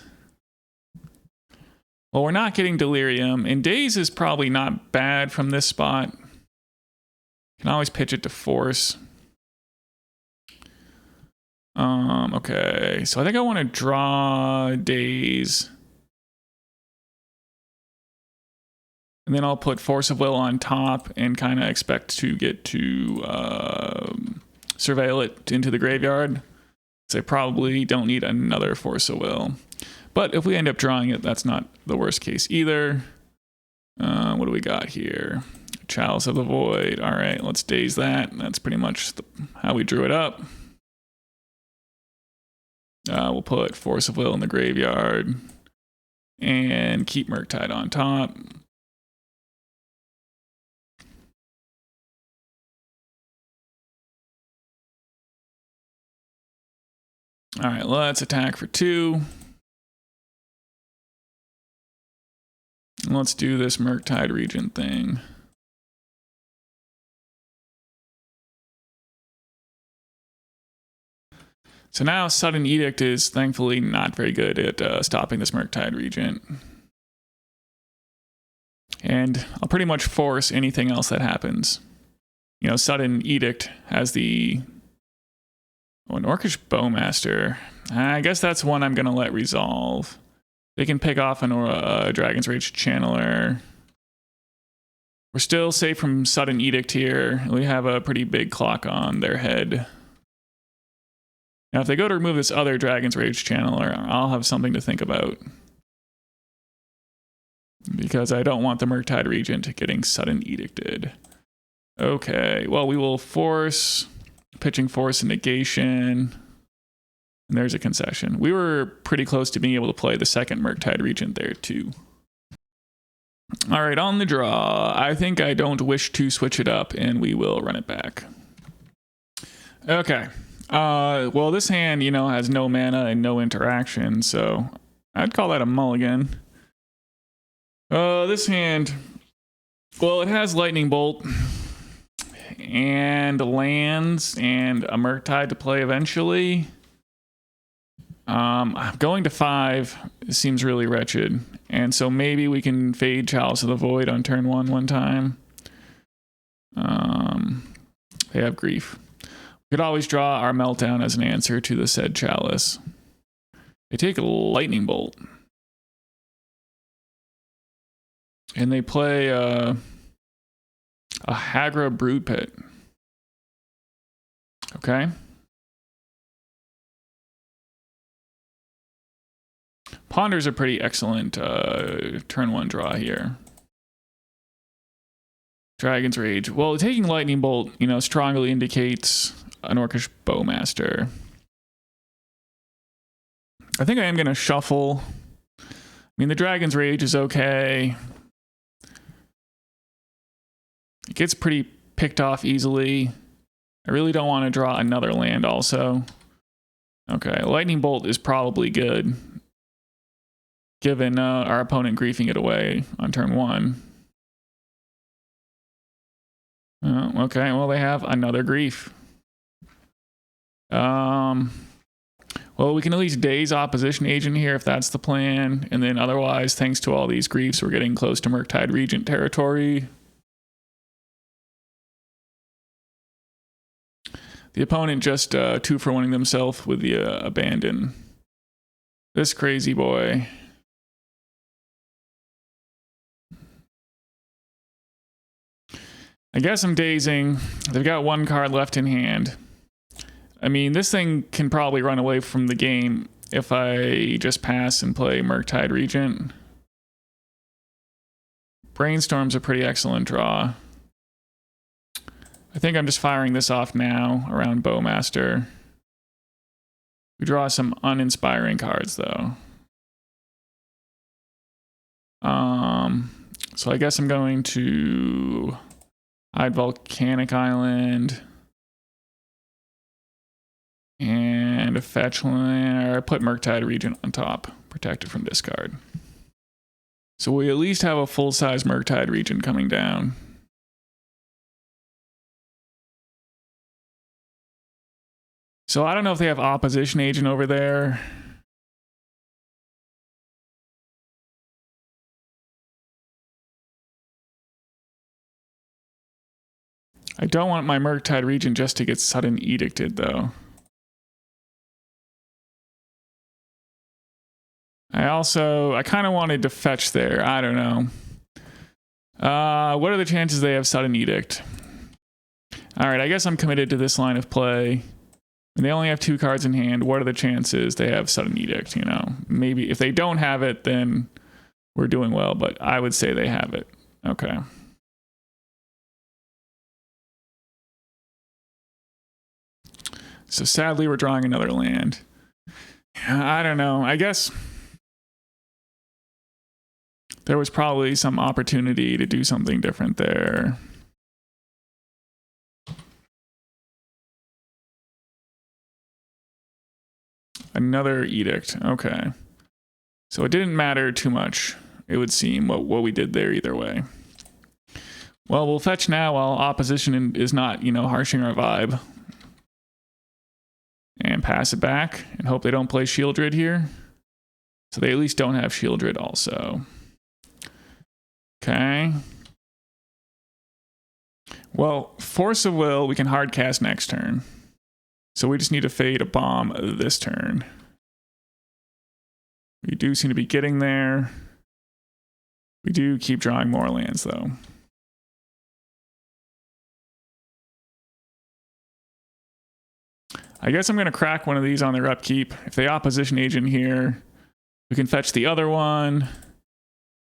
Well, we're not getting Delirium, and Daze is probably not bad from this spot. Can always pitch it to Force. Okay, so I think I want to draw Daze. And then I'll put Force of Will on top and kind of expect to get to Surveil it into the graveyard. So I probably don't need another Force of Will. But if we end up drawing it, that's not the worst case either. What do we got here? Chalice of the Void. All right, let's Daze that. That's pretty much how we drew it up. We'll put Force of Will in the graveyard and keep Murktide on top. All right, let's attack for 2. Let's do this Murktide Regent thing. So now Sudden Edict is thankfully not very good at stopping this Murktide Regent. And I'll pretty much force anything else that happens. You know, Sudden Edict has the... Oh, an Orcish Bowmaster. I guess that's one I'm going to let resolve. They can pick off a Dragon's Rage Channeler. We're still safe from Sudden Edict here. We have a pretty big clock on their head. Now, if they go to remove this other Dragon's Rage Channeler, I'll have something to think about. Because I don't want the Murktide Regent getting Sudden Edicted. Okay, well, we will force... Pitching Force and Negation. And there's a concession. We were pretty close to being able to play the second Murktide Regent there, too. All right, on the draw. I think I don't wish to switch it up, and we will run it back. Okay. Well, this hand, you know, has no mana and no interaction, so I'd call that a mulligan. This hand, well, it has Lightning Bolt and lands and a Murktide to play eventually. Going to 5 seems really wretched, and so maybe we can fade Chalice of the Void on turn 1 time. They have Grief. We could always draw our Meltdown as an answer to the said Chalice. They take a Lightning Bolt. And they play a Hagra Brood Pit. Okay. Ponder's a pretty excellent turn 1 draw here. Dragon's Rage. Well, taking Lightning Bolt, you know, strongly indicates an Orcish Bowmaster. I think I am going to shuffle. I mean, the Dragon's Rage is okay. It gets pretty picked off easily. I really don't want to draw another land also. Okay, Lightning Bolt is probably good, given our opponent griefing it away on turn 1. Okay, well, they have another grief. Well, we can at least Daze Opposition Agent here if that's the plan, and then otherwise, thanks to all these griefs, we're getting close to Murktide Regent territory. The opponent just 2-for-1ing themselves with the Abandon. This crazy boy. I guess I'm dazing. They've got 1 card left in hand. I mean, this thing can probably run away from the game if I just pass and play Murktide Regent. Brainstorm's a pretty excellent draw. I think I'm just firing this off now around Bowmaster. We draw some uninspiring cards, though. So I guess I'm going to hide Volcanic Island and a fetch land. Or I put Murktide Regent on top, protected from discard. So we at least have a full-size Murktide Regent coming down. So I don't know if they have Opposition Agent over there. I don't want my Murktide Regent just to get sudden edicted, though. I kind of wanted to fetch there. I don't know. What are the chances they have sudden edict? All right, I guess I'm committed to this line of play. And they only have 2 cards in hand. What are the chances they have sudden edict? You know, maybe if they don't have it, then we're doing well. But I would say they have it. Okay. So sadly, we're drawing another land. I don't know. I guess there was probably some opportunity to do something different there. Another edict. Okay. So it didn't matter too much, it would seem, what we did there either way. Well, we'll fetch now while opposition is not, you know, harshing our vibe. And pass it back and hope they don't play Shieldred here. So they at least don't have Shieldred also. Okay. Well, Force of Will, we can hard cast next turn. So we just need to fade a bomb this turn. We do seem to be getting there. We do keep drawing more lands, though. I guess I'm going to crack one of these on their upkeep. If they Opposition Agent here, we can fetch the other one.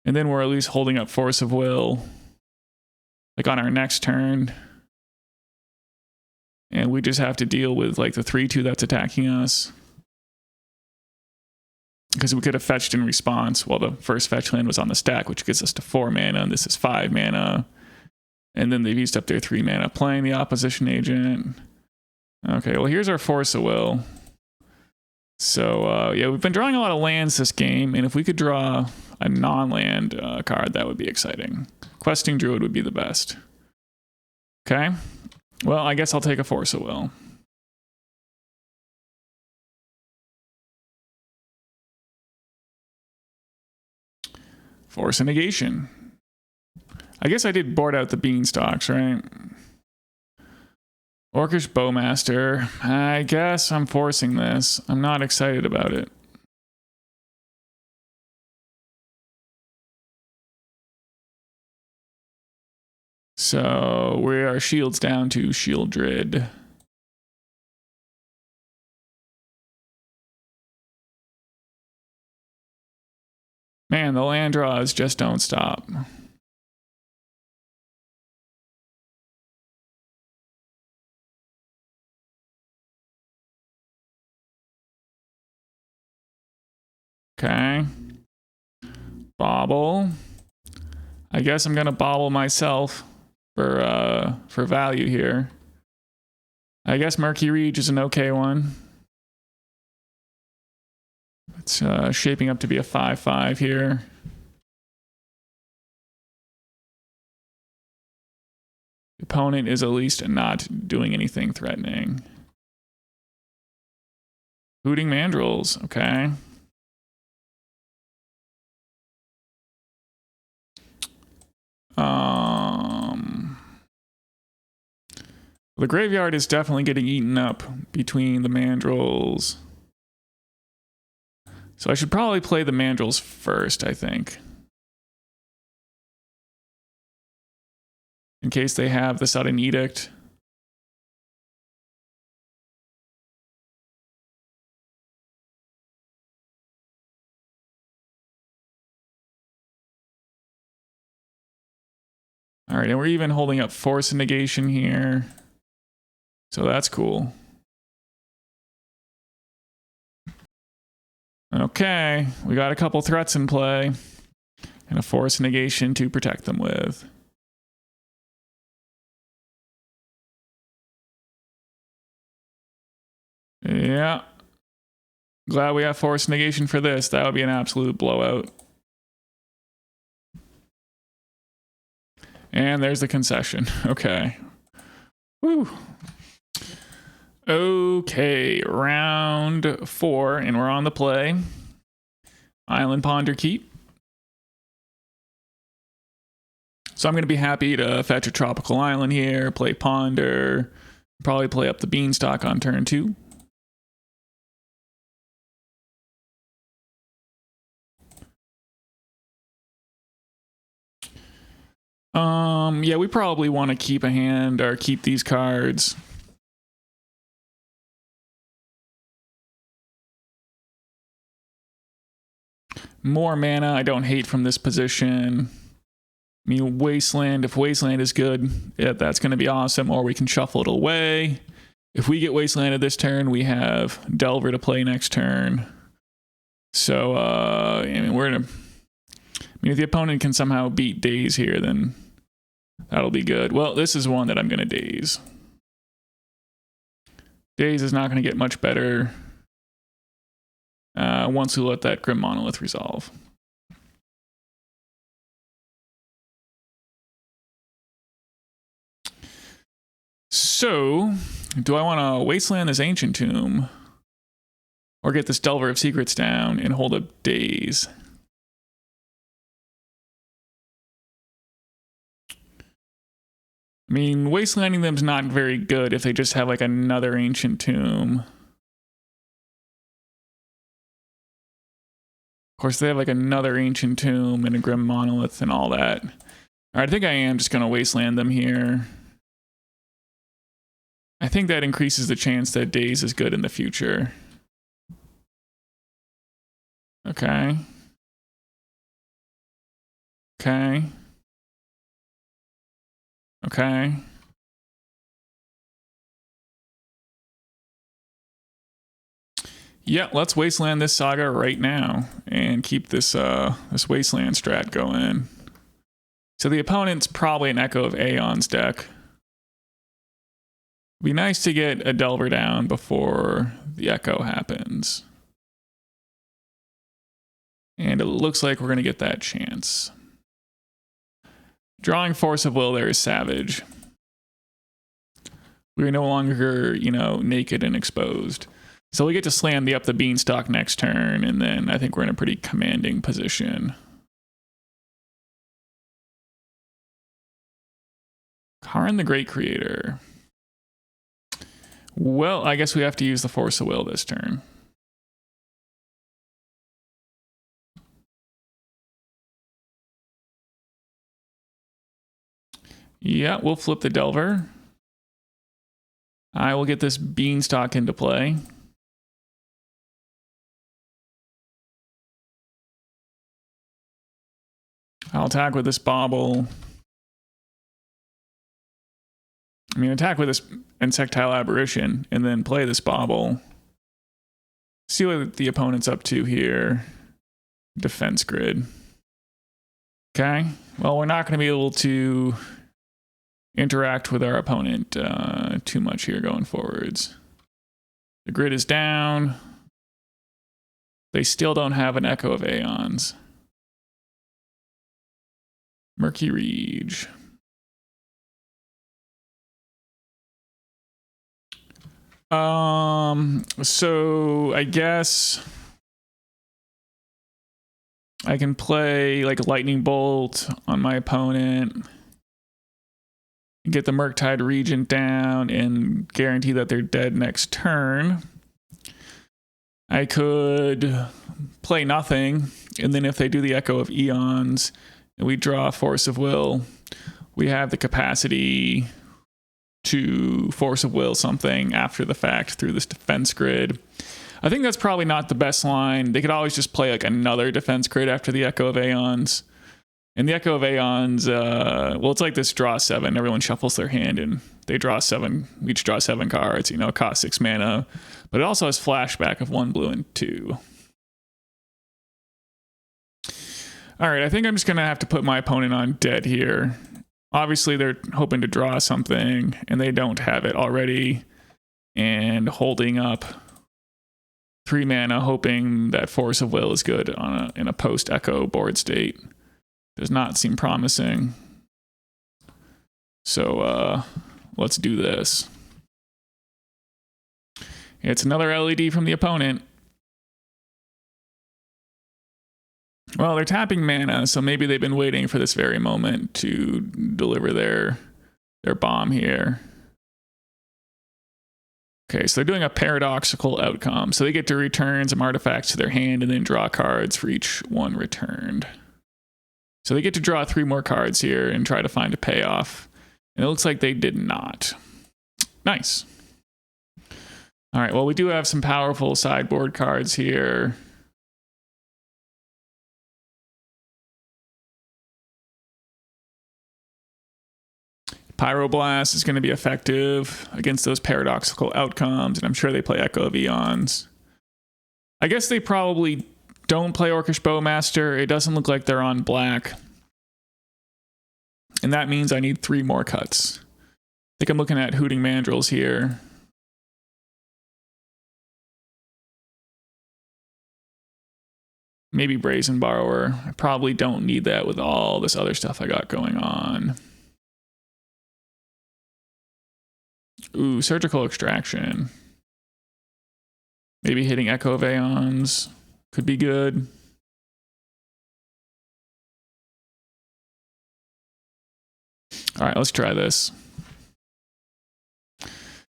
And then we're at least holding up Force of Will, like on our next turn. And we just have to deal with like the 3/2 that's attacking us. Because we could have fetched in response while the first fetch land was on the stack, which gets us to 4 mana, and this is 5 mana. And then they've used up their 3 mana playing the Opposition Agent. Okay, well, here's our Force of Will. So, yeah, we've been drawing a lot of lands this game, and if we could draw a non-land card, that would be exciting. Questing Druid would be the best. Okay. Well, I guess I'll take a Force of Will. Force of Negation. I guess I did board out the Beanstalks, right? Orcish Bowmaster. I guess I'm forcing this. I'm not excited about it. So we are shields down to Shieldred. Man, the land draws just don't stop. Okay. Bauble. I guess I'm gonna bauble myself for value here. I guess Murktide Regent is an okay one. It's shaping up to be a 5/5 here. The opponent is at least not doing anything threatening. Hooting Mandrills, okay. The graveyard is definitely getting eaten up between the Mandrills. So I should probably play the Mandrills first, I think. In case they have the Sudden Edict. All right, and we're even holding up Force of Negation here. So that's cool. Okay, we got a couple threats in play. And a Force of Negation to protect them with. Yeah. Glad we have Force of Negation for this. That would be an absolute blowout. And there's the concession. Okay. Woo. Okay, round 4, and we're on the play. Island Ponder Keep. So I'm going to be happy to fetch a Tropical Island here, play Ponder, probably play up the Beanstalk on turn 2. Yeah, we probably want to keep a hand or keep these cards. More mana I don't hate from this position. I mean, Wasteland, if Wasteland is good, yeah, that's going to be awesome, or we can shuffle it away. If we get Wastelanded this turn, we have Delver to play next turn. So, I mean, if the opponent can somehow beat Daze here, then that'll be good. Well, this is one that I'm going to Daze. Daze is not going to get much better once we let that Grim Monolith resolve. So, do I want to Wasteland this Ancient Tomb? Or get this Delver of Secrets down and hold up Daze? I mean, Wastelanding them's not very good if they just have like another Ancient Tomb. Of course, they have like another Ancient Tomb and a Grim Monolith and all that. All right, I think I am just going to Wasteland them here. I think that increases the chance that Daze is good in the future. Okay. Okay. Okay. Yeah, let's Wasteland this saga right now and keep this this Wasteland strat going. So the opponent's probably an Echo of Aeon's deck. Be nice to get a Delver down before the Echo happens. And it looks like we're going to get that chance. Drawing Force of Will there is savage. We're no longer, you know, naked and exposed. So we get to slam the Up the Beanstalk next turn, and then I think we're in a pretty commanding position. Karn the Great Creator. Well, I guess we have to use the Force of Will this turn. Yeah, we'll flip the Delver. I will get this Beanstalk into play. I'll attack with this Bauble. I mean, attack with this Insectile Aberration and then play this Bauble. See what the opponent's up to here. Defense grid. Okay. Well, we're not going to be able to interact with our opponent too much here going forwards. The grid is down. They still don't have an Echo of Aeons. Murky Rege. So I guess I can play like Lightning Bolt on my opponent, get the Murktide Regent down and guarantee that they're dead next turn. I could play nothing, and then if they do the Echo of Eons and we draw Force of Will, we have the capacity to Force of Will something after the fact through this defense grid. I think that's probably not the best line. They could always just play like another defense grid after the Echo of Aeons. And the Echo of Aeons, well, it's like this draw 7. Everyone shuffles their hand and they draw 7. We each draw 7 cards, you know, it costs 6 mana. But it also has flashback of 1 blue and 2. All right, I think I'm just going to have to put my opponent on dead here. Obviously, they're hoping to draw something, and they don't have it already. And holding up 3 mana, hoping that Force of Will is good on in a post-Echo board state, does not seem promising. So let's do this. It's another LED from the opponent. Well, they're tapping mana, so maybe they've been waiting for this very moment to deliver their bomb here. Okay, so they're doing a paradoxical outcome. So they get to return some artifacts to their hand and then draw cards for each one returned. So they get to draw 3 more cards here and try to find a payoff. And it looks like they did not. Nice. All right, well, we do have some powerful sideboard cards here. Pyroblast is going to be effective against those paradoxical outcomes, and I'm sure they play Echo of Eons. I guess they probably don't play Orcish Bowmaster. It doesn't look like they're on black. And that means I need 3 more cuts. I think I'm looking at Hooting Mandrills here. Maybe Brazen Borrower. I probably don't need that with all this other stuff I got going on. Ooh, Surgical Extraction. Maybe hitting Echo of Aeons could be good. All right, let's try this.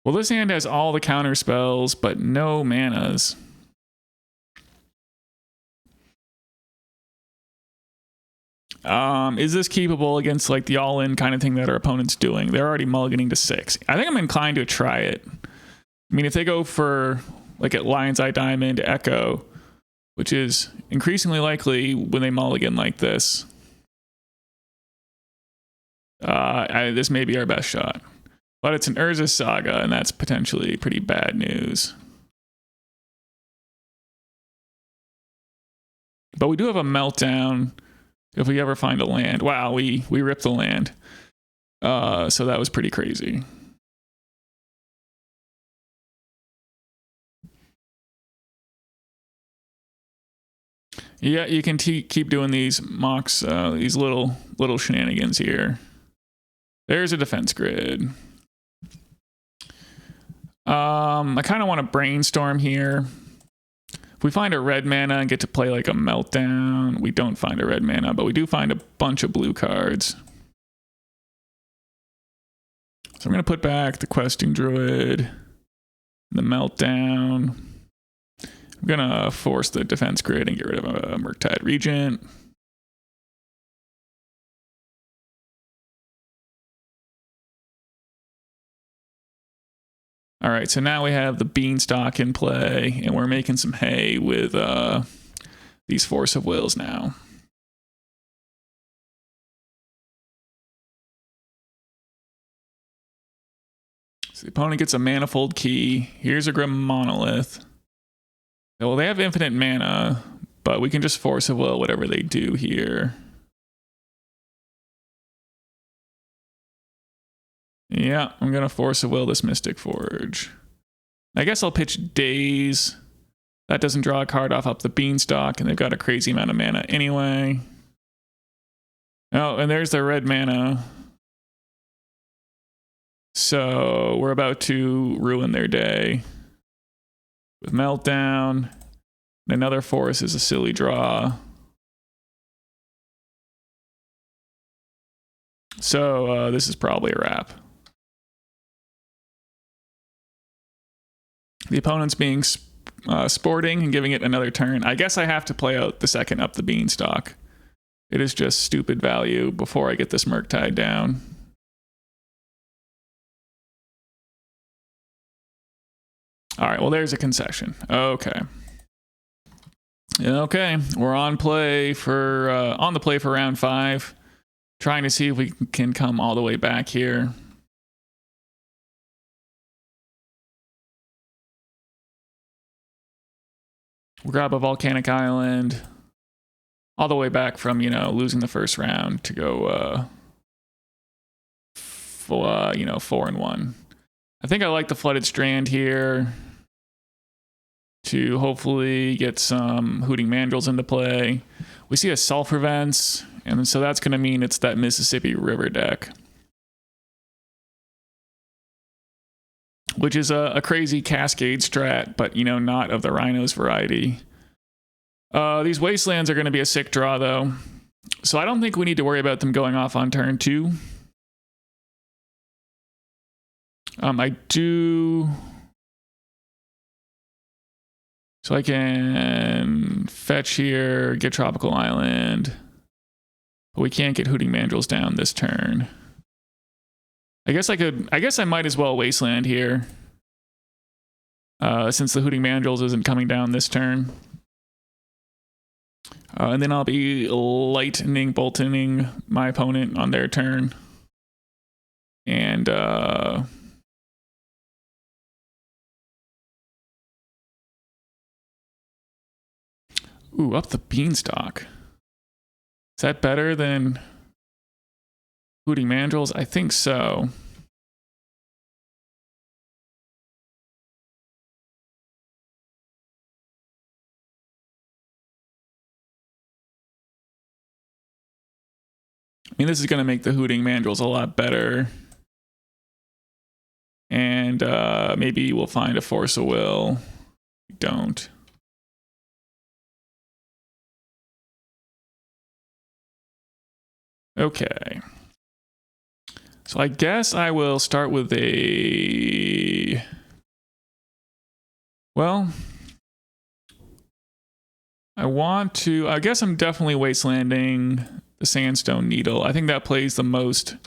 Well, this hand has all the counter spells, but no manas. Is this keepable against like the all-in kind of thing that our opponent's doing? They're already mulliganing to 6. I think I'm inclined to try it. I mean, if they go for like at Lion's Eye Diamond Echo, which is increasingly likely when they mulligan like this, this may be our best shot. But it's an Urza Saga, and that's potentially pretty bad news. But we do have a Meltdown if we ever find a land. Wow, we ripped the land. So that was pretty crazy. Yeah, you can keep doing these mocks, these little shenanigans here. There's a defense grid. I kind of want to brainstorm here. If we find a red mana and get to play like a Meltdown, we don't find a red mana, but we do find a bunch of blue cards. So I'm going to put back the Questing Druid, the Meltdown. I'm going to force the defense grid and get rid of a Murktide Regent. All right, so now we have the Beanstalk in play, and we're making some hay with these Force of Wills now. So the opponent gets a Manifold Key. Here's a Grim Monolith. Well, they have infinite mana, but we can just Force of Will whatever they do here. Yeah, I'm going to Force of Will this Mystic Forge. I guess I'll pitch Daze. That doesn't draw a card off up the Beanstalk, and they've got a crazy amount of mana anyway. Oh, and there's their red mana. So we're about to ruin their day with Meltdown. And another Force is a silly draw. So this is probably a wrap. The opponent's being sporting and giving it another turn. I guess I have to play out the second up the Beanstalk. It is just stupid value before I get this Murktide down. All right, well, there's a concession. Okay. Okay, we're on the play for round 5. Trying to see if we can come all the way back here. We'll grab a Volcanic Island all the way back from, losing the first round to go, 4-1. I think I like the Flooded Strand here to hopefully get some Hooting Mandrills into play. We see a Sulfur Vents, and so that's going to mean it's that Mississippi River deck, which is a crazy Cascade strat, but, not of the Rhinos variety. These Wastelands are going to be a sick draw, though. So I don't think we need to worry about them going off on turn 2. I do... So I can fetch here, get Tropical Island. But we can't get Hooting Mandrills down this turn. I guess I might as well Wasteland here. Since the Hooting Mandrills isn't coming down this turn. And then I'll be lightning bolting my opponent on their turn. And ooh, up the Beanstalk. Is that better than Hooting Mandrills? I think so. I mean, this is going to make the Hooting Mandrills a lot better. And maybe we'll find a Force of Will. We don't. Okay. So I guess I will start with a... Well, I guess I'm definitely Wastelanding the Sandstone Needle. I think that plays the most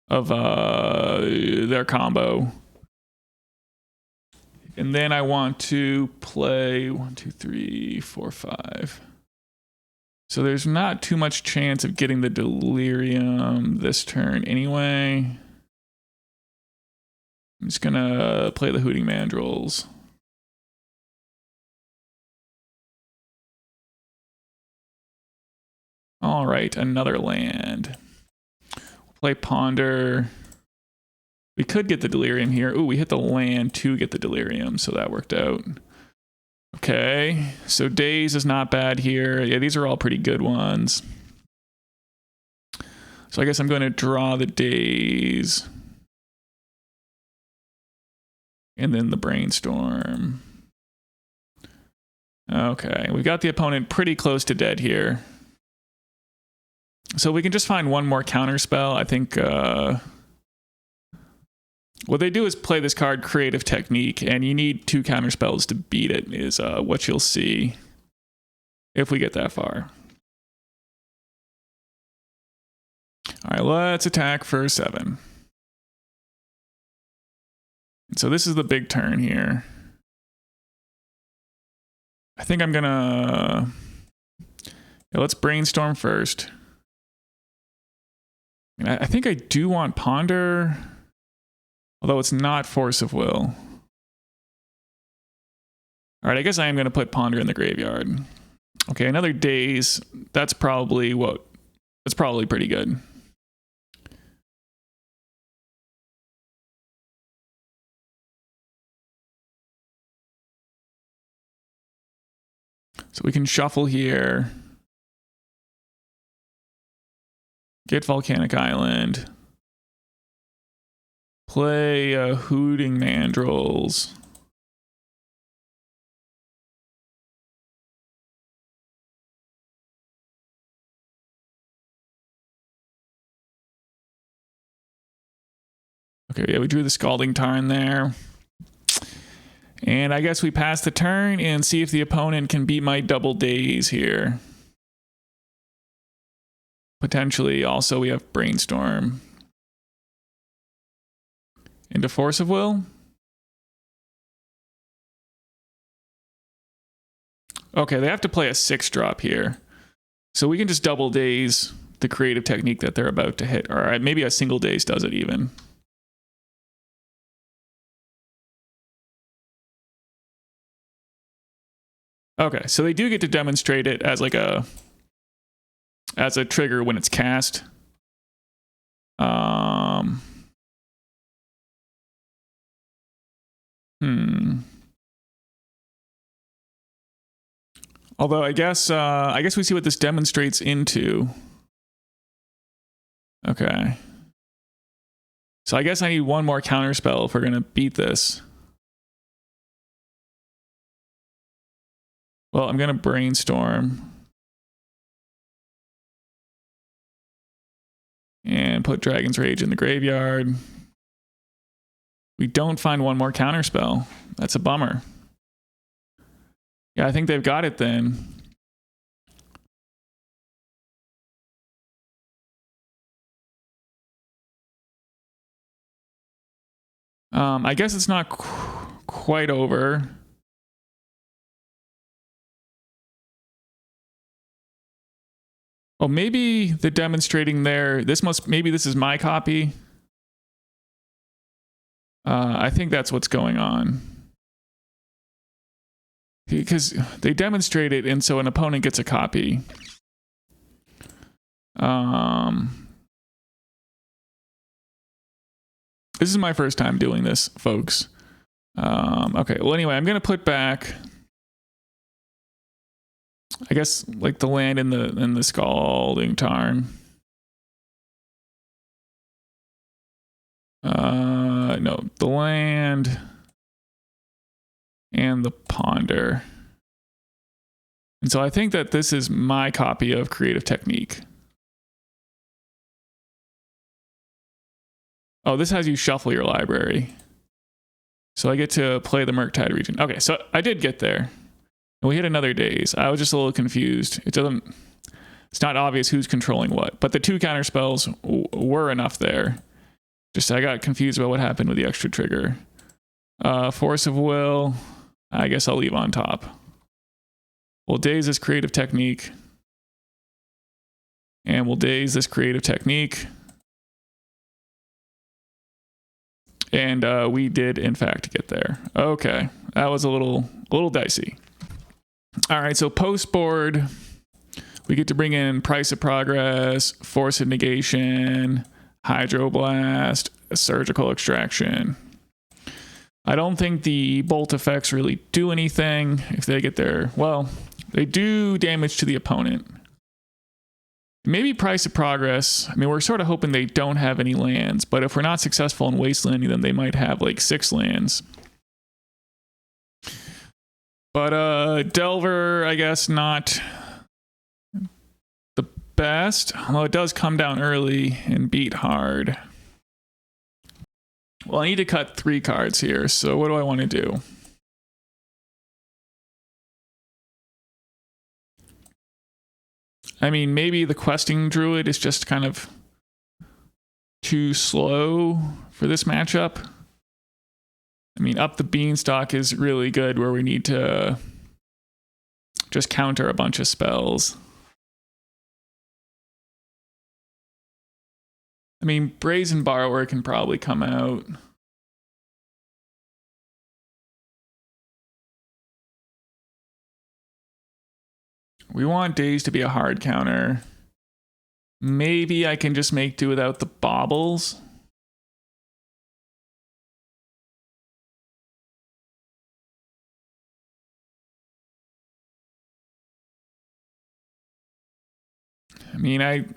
of their combo. And then I want to play 1, 2, 3, 4, 5. So there's not too much chance of getting the Delirium this turn anyway. I'm just gonna play the Hooting Mandrills. All right, another land. We'll play Ponder. We could get the Delirium here. Ooh, we hit the land to get the Delirium, so that worked out. Okay, so Daze is not bad here. Yeah, these are all pretty good ones. So I guess I'm going to draw the Daze. And then the Brainstorm. Okay, we've got the opponent pretty close to dead here. So we can just find one more counter spell. I think what they do is play this card, Creative Technique, and you need 2 counter spells to beat it, is what you'll see if we get that far. All right, let's attack for 7. So this is the big turn here. I think I'm gonna... Yeah, let's Brainstorm first. I think I do want Ponder, although it's not Force of Will. All right, I guess I am going to put Ponder in the graveyard. Okay, another Daze. That's probably what... That's probably pretty good. So we can shuffle here. Get Volcanic Island. Play Hooting Mandrills. Okay, yeah, we drew the Scalding Tarn there. And I guess we pass the turn and see if the opponent can beat my double Daze here. Potentially, also, we have Brainstorm. Into Force of Will. Okay, they have to play a 6-drop here. So we can just double Daze the Creative Technique that they're about to hit. All right, maybe a single Daze does it even. Okay, so they do get to demonstrate it as like a trigger when it's cast. Although I guess we see what this demonstrates into. Okay. So I guess I need one more counterspell if we're gonna beat this. Well, I'm gonna Brainstorm. And put Dragon's Rage in the graveyard. We don't find one more counterspell. That's a bummer. Yeah, I think they've got it then. I guess it's not quite over. Oh, maybe the demonstrating there. Maybe this is my copy. I think that's what's going on. Because they demonstrate it, and so an opponent gets a copy. This is my first time doing this, folks. Okay, well anyway, I'm gonna put back, I guess, like the land in the Scalding Tarn. No, the land and the Ponder. And so I think that this is my copy of Creative Technique. Oh, this has you shuffle your library. So I get to play the Murktide Regent. Okay, so I did get there. And we hit another Daze. I was just a little confused. It's not obvious who's controlling what, but the 2 counter spells were enough there. Just I got confused about what happened with the extra trigger. Force of Will, I guess I'll leave on top. We'll Daze this Creative Technique. And we'll Daze this Creative Technique. And we did, in fact, get there. Okay, that was a little dicey. All right, so post board, we get to bring in Price of Progress, Force of Negation, Hydroblast, Surgical Extraction. I don't think the bolt effects really do anything if they get there. Well, they do damage to the opponent. Maybe Price of Progress. I mean, we're sort of hoping they don't have any lands, but if we're not successful in Wasteland, then they might have like 6 lands. But Delver, I guess not the best, although it does come down early and beat hard. Well, I need to cut 3 cards here, so what do I want to do? I mean, maybe the Questing Druid is just kind of too slow for this matchup. I mean, Up the Beanstalk is really good where we need to just counter a bunch of spells. I mean, Brazen Borrower can probably come out. We want Daze to be a hard counter. Maybe I can just make do without the Baubles. I mean,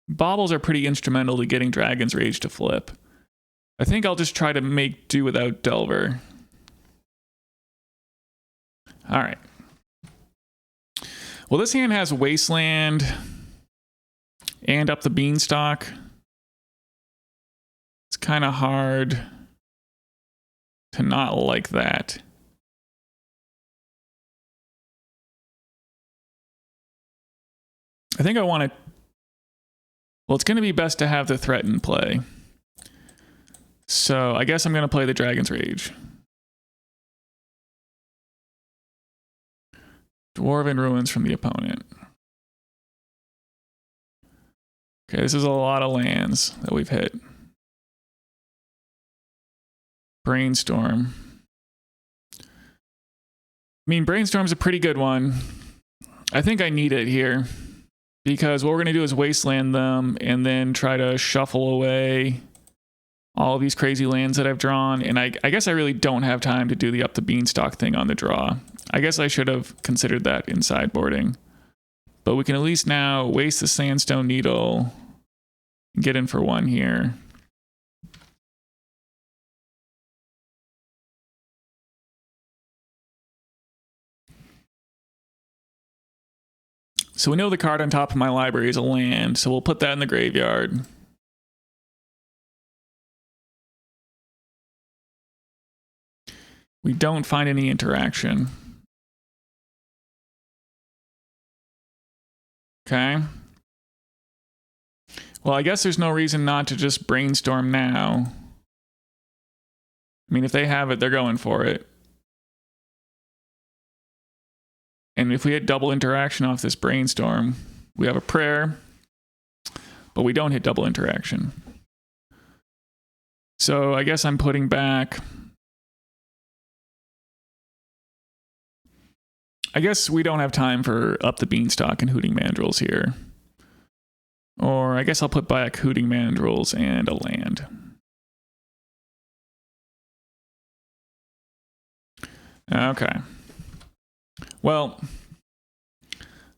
Baubles are pretty instrumental to getting Dragon's Rage to flip. I think I'll just try to make do without Delver. All right. Well, this hand has Wasteland and Up the Beanstalk. It's kind of hard to not like that. I think I want to... Well, it's going to be best to have the threat in play. So I guess I'm going to play the Dragon's Rage. Dwarven Ruins from the opponent. Okay, this is a lot of lands that we've hit. Brainstorm. I mean, Brainstorm's a pretty good one. I think I need it here. Because what we're going to do is Wasteland them and then try to shuffle away all of these crazy lands that I've drawn. And I guess I really don't have time to do the Up the Beanstalk thing on the draw. I guess I should have considered that in sideboarding. But we can at least now waste the Sandstone Needle and get in for 1 here. So we know the card on top of my library is a land, so we'll put that in the graveyard. We don't find any interaction. Okay. Well, I guess there's no reason not to just Brainstorm now. I mean, if they have it, they're going for it. And if we hit double interaction off this Brainstorm, we have a prayer, but we don't hit double interaction. So I guess I'm putting back... I guess we don't have time for Up the Beanstalk and Hooting Mandrills here. Or I guess I'll put back Hooting Mandrills and a land. Okay. Well,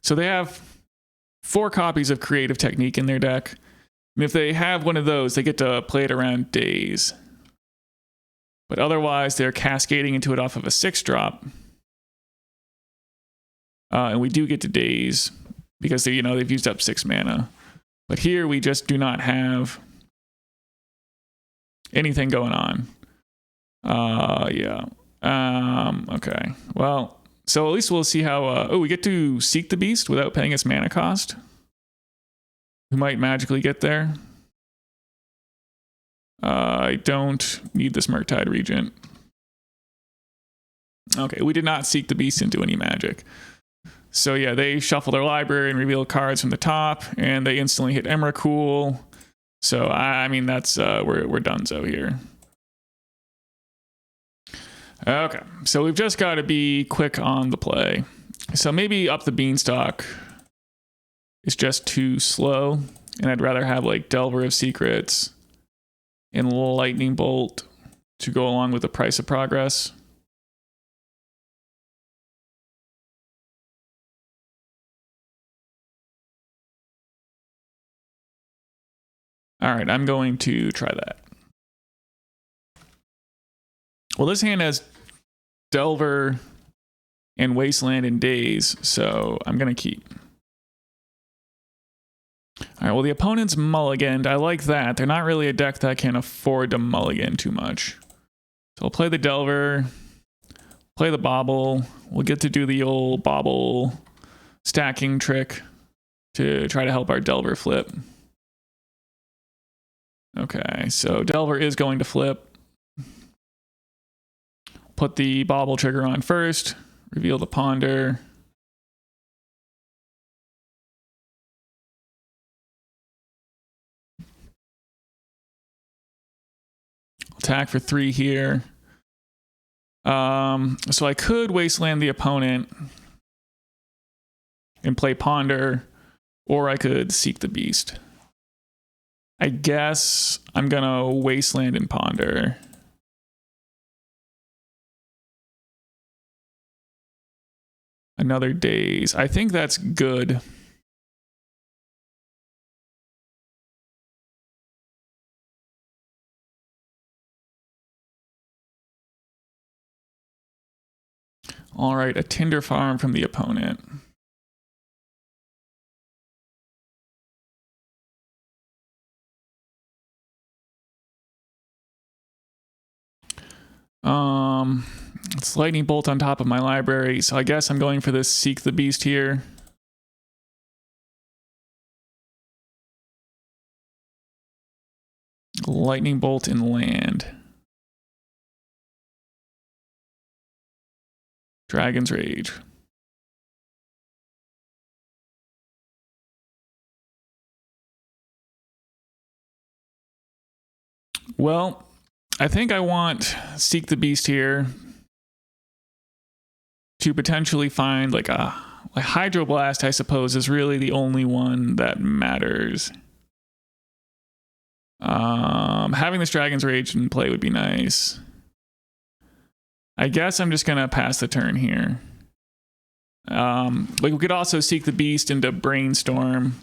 so they have 4 copies of Creative Technique in their deck. And if they have one of those, they get to play it around Daze. But otherwise, they're cascading into it off of a 6-drop. And we do get to Daze because they, they've used up 6 mana. But here we just do not have anything going on. Yeah. Okay. Well, so at least we'll see how... oh, we get to Seek the Beast without paying its mana cost. We might magically get there. I don't need this Murktide Regent. Okay, we did not Seek the Beast into any magic. So yeah, they shuffle their library and reveal cards from the top, and they instantly hit Emrakul. So I mean, that's we're donezo here. Okay, so we've just got to be quick on the play. So maybe Up the Beanstalk is just too slow, and I'd rather have like Delver of Secrets and Lightning Bolt to go along with the price of progress. All right, I'm going to try that. Well, this hand has Delver and Wasteland and Daze, so I'm going to keep. All right, well, the opponent's mulliganed. I like that. They're not really a deck that can afford to mulligan too much. So I'll play the Delver, play the Bauble. We'll get to do the old Bauble stacking trick to try to help our Delver flip. Okay, so Delver is going to flip. Put the Bauble trigger on first, reveal the Ponder. Attack for 3 here. So I could Wasteland the opponent and play Ponder, or I could Seek the Beast. I guess I'm gonna Wasteland and Ponder. Another Daze. I think that's good. All right, a Tinder Farm from the opponent. It's Lightning Bolt on top of my library, so I guess I'm going for this Seek the Beast here. Lightning Bolt and land. Dragon's Rage. Well, I think I want Seek the Beast here to potentially find like a Hydroblast, I suppose, is really the only one that matters. Having this Dragon's Rage in play would be nice. I guess I'm just gonna pass the turn here. Like we could also Seek the Beast into Brainstorm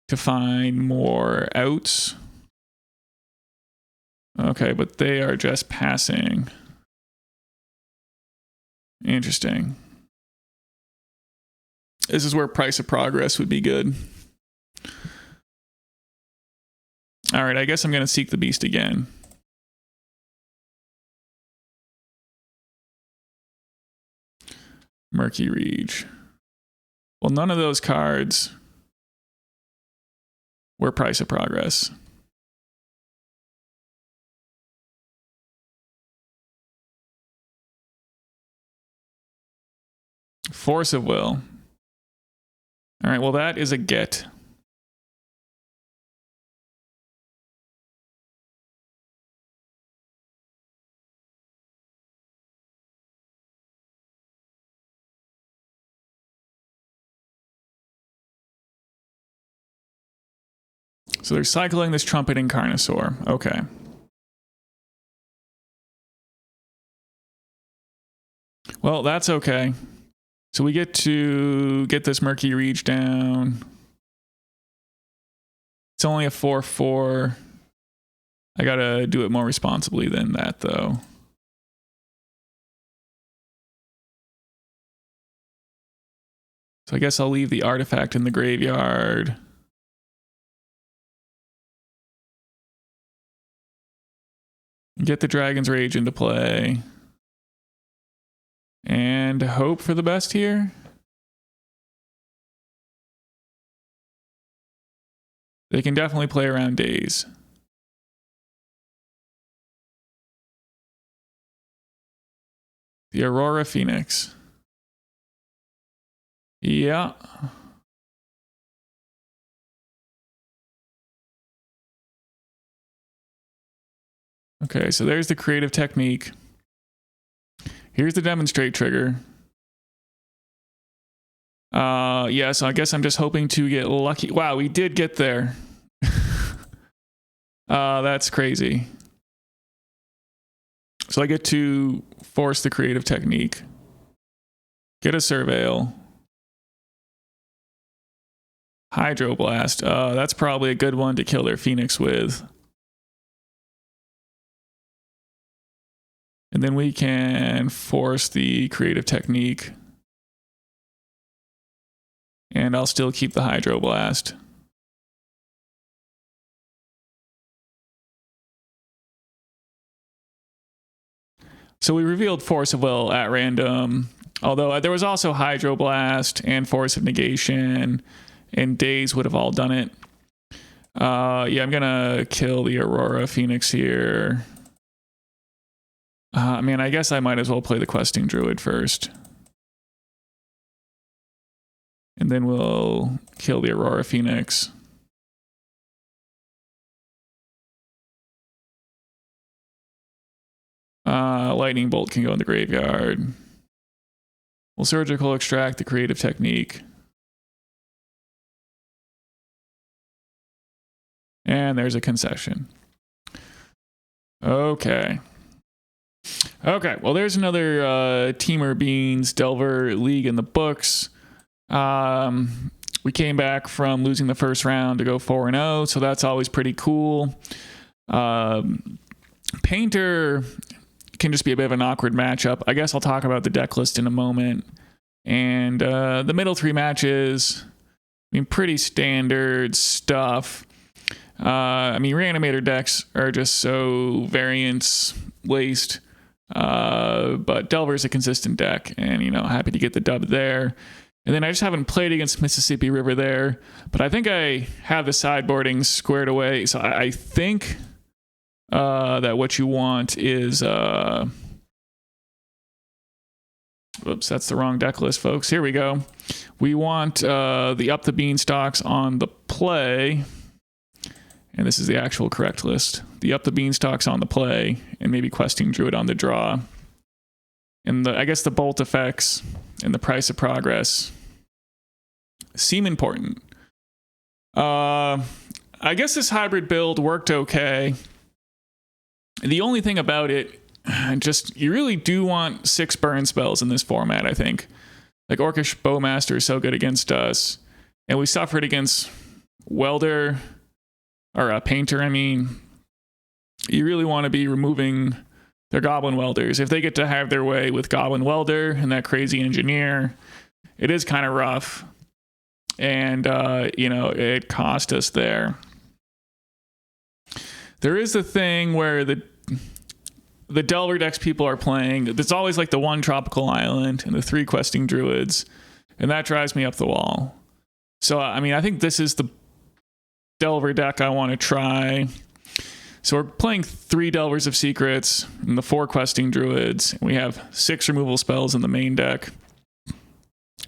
to find more outs. Okay, but they are just passing. Interesting. This is where Price of Progress would be good. All right, I guess I'm going to Seek the Beast again. Murky Reach. Well, none of those cards were Price of Progress. Force of Will. All right, well, that is a get. So they're cycling this Trumpeting Carnosaur. Okay. Well, that's okay. So we get to get this Murky Reach down. It's only a 4/4. I gotta do it more responsibly than that, though. So I guess I'll leave the artifact in the graveyard. Get the Dragon's Rage into play. And hope for the best here. They can definitely play around Daze. The Aurora Phoenix. Yeah. Okay, so there's the creative technique. Here's the demonstrate trigger. Yeah, so I guess I'm just hoping to get lucky. Wow, we did get there. That's crazy. So I get to force the creative technique, get a Surveil, Hydroblast. That's probably a good one to kill their Phoenix with. And then we can force the creative technique. And I'll still keep the Hydroblast. So we revealed Force of Will at random, although there was also Hydroblast and Force of Negation, and Daze would have all done it. Yeah, I'm gonna kill the Aurora Phoenix here. I mean, I guess I might as well play the Questing Druid first. And then we'll kill the Aurora Phoenix. Lightning Bolt can go in the graveyard. We'll Surgical Extract the creative technique. And there's a concession. Okay. Okay, well, there's another Temur Beans Delver League in the books. We came back from losing the first round to go 4-0, so that's always pretty cool. Painter can just be a bit of an awkward matchup. I guess I'll talk about the deck list in a moment. And the middle three matches, I mean, pretty standard stuff. I mean, Reanimator decks are just so variance laced. But Delver's a consistent deck, and, you know, happy to get the dub there. And then I just haven't played against Mississippi River there, but I think I have the sideboarding squared away. So I think that what you want is whoops, that's the wrong deck list, folks. Here we go. We want the Up the Beanstalks on the play, and this is the actual correct list. The Up the Beanstalks on the play, and maybe Questing Druid on the draw. And I guess the bolt effects and the price of progress seem important. I guess this hybrid build worked okay. The only thing about it, just, you really do want 6 burn spells in this format, I think. Like, Orcish Bowmaster is so good against us. And we suffered against Welder, or Painter, I mean. You really want to be removing their Goblin Welders. If they get to have their way with Goblin Welder and that crazy engineer, it is kind of rough. And, you know, it cost us there. There is a thing where the Delver decks people are playing, it's always like the 1 Tropical Island and the 3 Questing Druids, and that drives me up the wall. So, I mean, I think this is the Delver deck I want to try. So we're playing 3 Delvers of Secrets and the 4 Questing Druids. We have 6 removal spells in the main deck,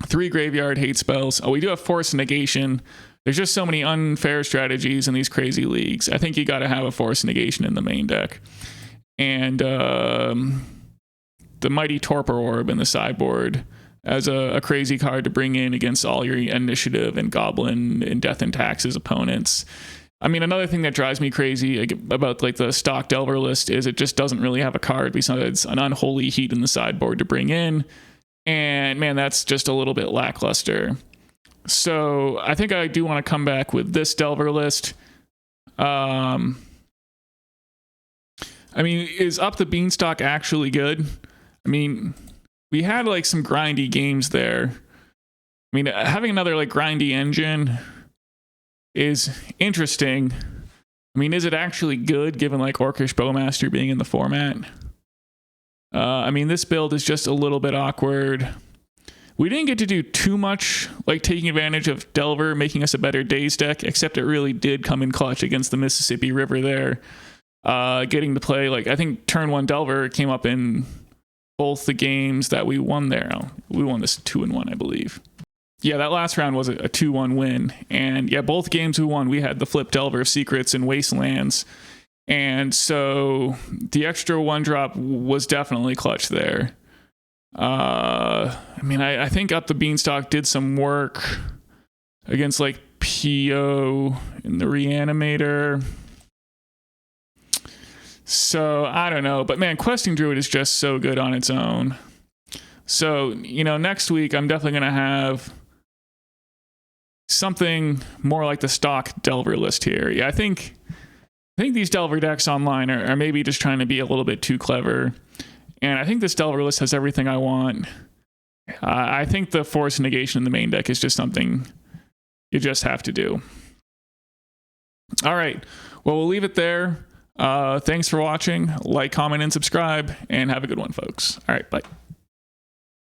3 Graveyard Hate spells. Oh, we do have Force of Negation. There's just so many unfair strategies in these crazy leagues. I think you got to have a Force of Negation in the main deck. And the Mighty Torpor Orb in the sideboard as a crazy card to bring in against all your Initiative and Goblin and Death and Taxes opponents. I mean, another thing that drives me crazy about like the stock Delver list is it just doesn't really have a card besides an Unholy Heat in the sideboard to bring in. And man, that's just a little bit lackluster. So I think I do want to come back with this Delver list. I mean, is Up the Beanstalk actually good? I mean, we had like some grindy games there. I mean, having another like grindy engine is interesting. I mean, is it actually good given like Orcish Bowmaster being in the format? I mean, this build is just a little bit awkward. We didn't get to do too much like taking advantage of Delver making us a better Daze deck, except it really did come in clutch against the Mississippi River there. Getting to play, like, I think turn 1 Delver came up in both the games that we won there. We won this 2-1, I believe. Yeah, that last round was a 2-1 win. And yeah, both games we won, we had the flip Delver of Secrets and Wastelands. And so the extra 1-drop was definitely clutch there. I mean, I think Up the Beanstalk did some work against like PO in the Reanimator. So I don't know, but man, Questing Druid is just so good on its own. So, you know, next week I'm definitely going to have something more like the stock Delver list here. Yeah, I think these Delver decks online are maybe just trying to be a little bit too clever. And I think this Delver list has everything I want. I think the Force of Negation in the main deck is just something you just have to do. All right. Well, we'll leave it there. Thanks for watching. Like, comment, and subscribe, and have a good one, folks. All right. Bye.